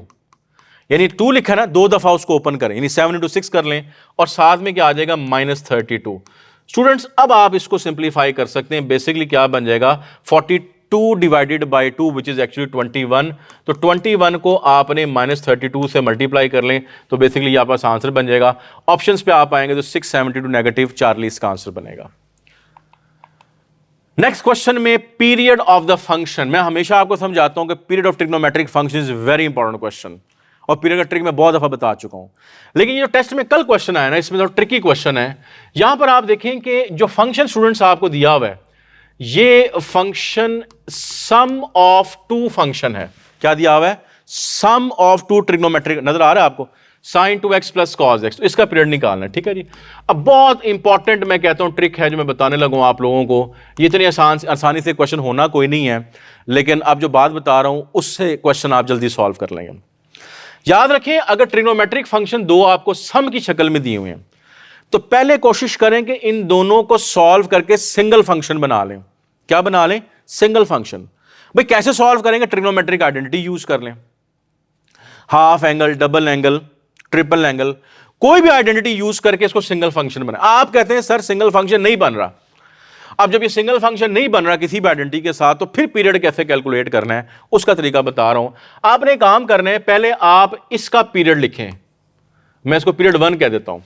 यानी 2 लिखा ना, 2 दफा उसको ओपन करें, यानी 7 × 6 कर लें और साथ में क्या आ जाएगा, -32। स्टूडेंट्स अब आप इसको सिंप्लीफाई कर सकते हैं, बेसिकली क्या बन जाएगा, 42 divided by 2 which is actually 21। तो 21 को आपने -32 से मल्टीप्लाई कर लें तो बेसिकली यहां पास आंसर बन जाएगा। ऑप्शंस पे आप आएंगे तो 672 नेगेटिव, चार्ली इसका आंसर बनेगा। नेक्स्ट क्वेश्चन में पीरियड ऑफ द फंक्शन, मैं हमेशा आपको समझाता हूं कि period of trigonometric function is very important question, और पीरियड का ट्रिक मैं बहुत दफा बता चुका हूं। लेकिन ये जो टेस्ट में कल क्वेश्चन आया ना, इसमें तो ट्रिकी क्वेश्चन है। यहां पर आप देखें कि जो फंक्शन स्टूडेंट्स आपको दिया हुआ है, ये फंक्शन सम ऑफ 2 फंक्शन है। क्या दिया हुआ है, सम ऑफ 2 ट्रिग्नोमेट्रिक, नजर आ रहा है आपको, sin 2x + cos x, तो इसका पीरियड निकालना है, ठीक है जी। अब बहुत इंपॉर्टेंट मैं कहता हूं ट्रिक है जो मैं बताने लगूं आप लोगों को, ये इतनी आसानी से क्वेश्चन होना कोई नहीं है, लेकिन अब जो बात बता रहा हूं उससे क्वेश्चन आप जल्दी सॉल्व कर लेंगे। याद रखें, अगर ट्रिग्नोमेट्रिक फंक्शन 2 आपको सम की शक्ल में दिए हुए हैं तो पहले कोशिश करें कि इन दोनों को सॉल्व करके सिंगल फंक्शन बना लें। क्या बना लें, सिंगल फंक्शन। भाई कैसे सॉल्व करेंगे, ट्रिग्नोमेट्रिक आइडेंटिटी यूज कर लें, half angle, double angle, triple angle, कोई भी आइडेंटिटी यूज करके इसको सिंगल फंक्शन बना। आप कहते हैं सर सिंगल फंक्शन नहीं बन रहा, अब जब ये सिंगल फंक्शन नहीं बन रहा किसी भी आइडेंटिटी के साथ, तो फिर पीरियड कैसे कैलकुलेट करना है उसका तरीका बता रहा हूं। आपने काम करना है, पहले आप इसका पीरियड लिखें, मैं इसको पीरियड 1 कह देता हूं।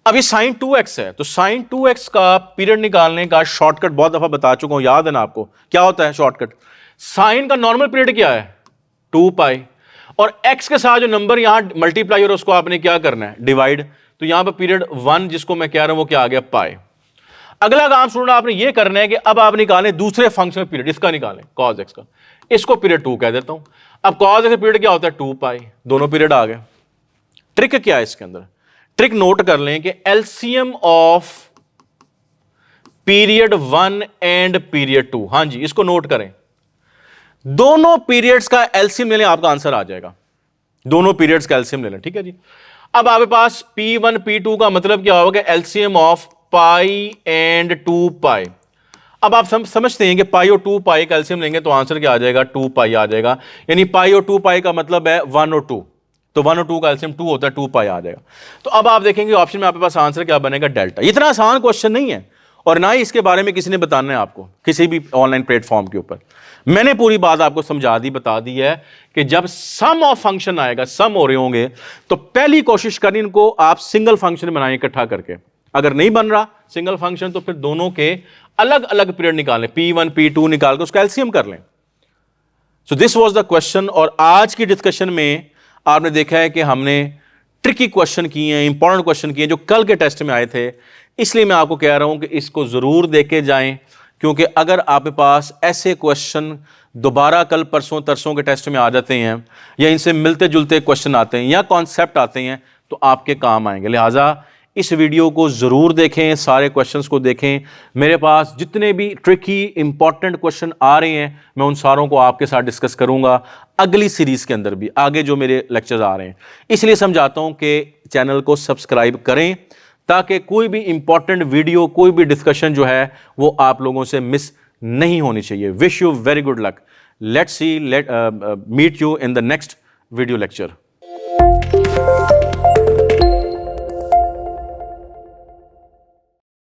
अब ये sin 2x है, तो sin 2x का पीरियड निकालने का शॉर्टकट बहुत दफा बता चुका हूं, याद है ना आपको, क्या होता है शॉर्टकट, साइन का नॉर्मल पीरियड क्या है, 2π, और x के साथ जो नंबर यहां मल्टीप्लाई और उसको आपने क्या करना है, डिवाइड। तो यहां पर पीरियड 1 जिसको मैं कह रहा हूं वो क्या आ गया, पाई। अगला काम सुनना आपने ये करना है कि अब आप निकालें दूसरे फंक्शन पीरियड, इसका निकालें cos x का, इसको पीरियड 2 कह देता हूं। अब cos x का पीरियड क्या होता है, 2π, दोनों पीरियड आ गए। ट्रिक क्या है इसके अंदर, ट्रिक नोट कर लें कि LCM of period 1 and period 2, हां जी इसको नोट करें, दोनों पीरियड्स का एलसीएम ले लें, आपका आंसर आ जाएगा। दोनों पीरियड्स का एलसीएम ले लें, ठीक है जी। अब आपके पास P1 P2 का मतलब क्या होगा, एलसीएम ऑफ पाई एंड 2π। अब आप समझते हैं कि पाई और 2π का एलसीएम लेंगे तो आंसर क्या आ जाएगा, 2π आ जाएगा, यानी पाई और 2π का मतलब है 1 और 2, तो 1 और 2 का एलसीएम 2 होता है, 2π आ जाएगा। तो अब आप देखेंगे ऑप्शन में आपके पास आंसर क्या बनेगा, डेल्टा। इतना आसान क्वेश्चन नहीं है और ना ही इसके बारे में किसी ने बताना है आपको किसी भी ऑनलाइन प्लेटफॉर्म के ऊपर। मैंने पूरी बात आपको समझा दी, बता दी है कि जब सम ऑफ फंक्शन आएगा, सम हो रहे होंगे, तो पहली कोशिश करें इनको आप सिंगल फंक्शन बनाएं इकट्ठा करके। अगर नहीं बन रहा सिंगल फंक्शन तो फिर दोनों के अलग अलग पीरियड निकालें, P1 P2 निकाल कर उसका एलसीएम कर लें। So this was the question. और आज की डिस्कशन में आपने देखा है कि हमने ट्रिकी क्वेश्चन किए हैं, इंपॉर्टेंट क्वेश्चन किए हैं जो कल के टेस्ट में आए थे। इसलिए मैं आपको कह रहा हूं कि इसको जरूर देके जाएं, क्योंकि अगर आपके पास ऐसे क्वेश्चन दोबारा कल परसों तरसों के टेस्ट में आ जाते हैं या इनसे मिलते जुलते क्वेश्चन आते हैं या कॉन्सेप्ट आते हैं तो आपके काम आएंगे। लिहाजा इस वीडियो को जरूर देखें, सारे क्वेश्चंस को देखें। मेरे पास जितने भी ट्रिकी इंपॉर्टेंट क्वेश्चन आ रहे हैं मैं उन सारों को आपके साथ डिस्कस करूंगा अगली सीरीज के अंदर भी, आगे जो मेरे लेक्चर्स आ रहे हैं। इसलिए समझाता हूं कि चैनल को सब्सक्राइब करें ताकि कोई भी इंपॉर्टेंट वीडियो, कोई भी डिस्कशन जो है वो आप लोगों से मिस नहीं होनी चाहिए। Wish you very good luck. Let's see, meet you in the next video lecture.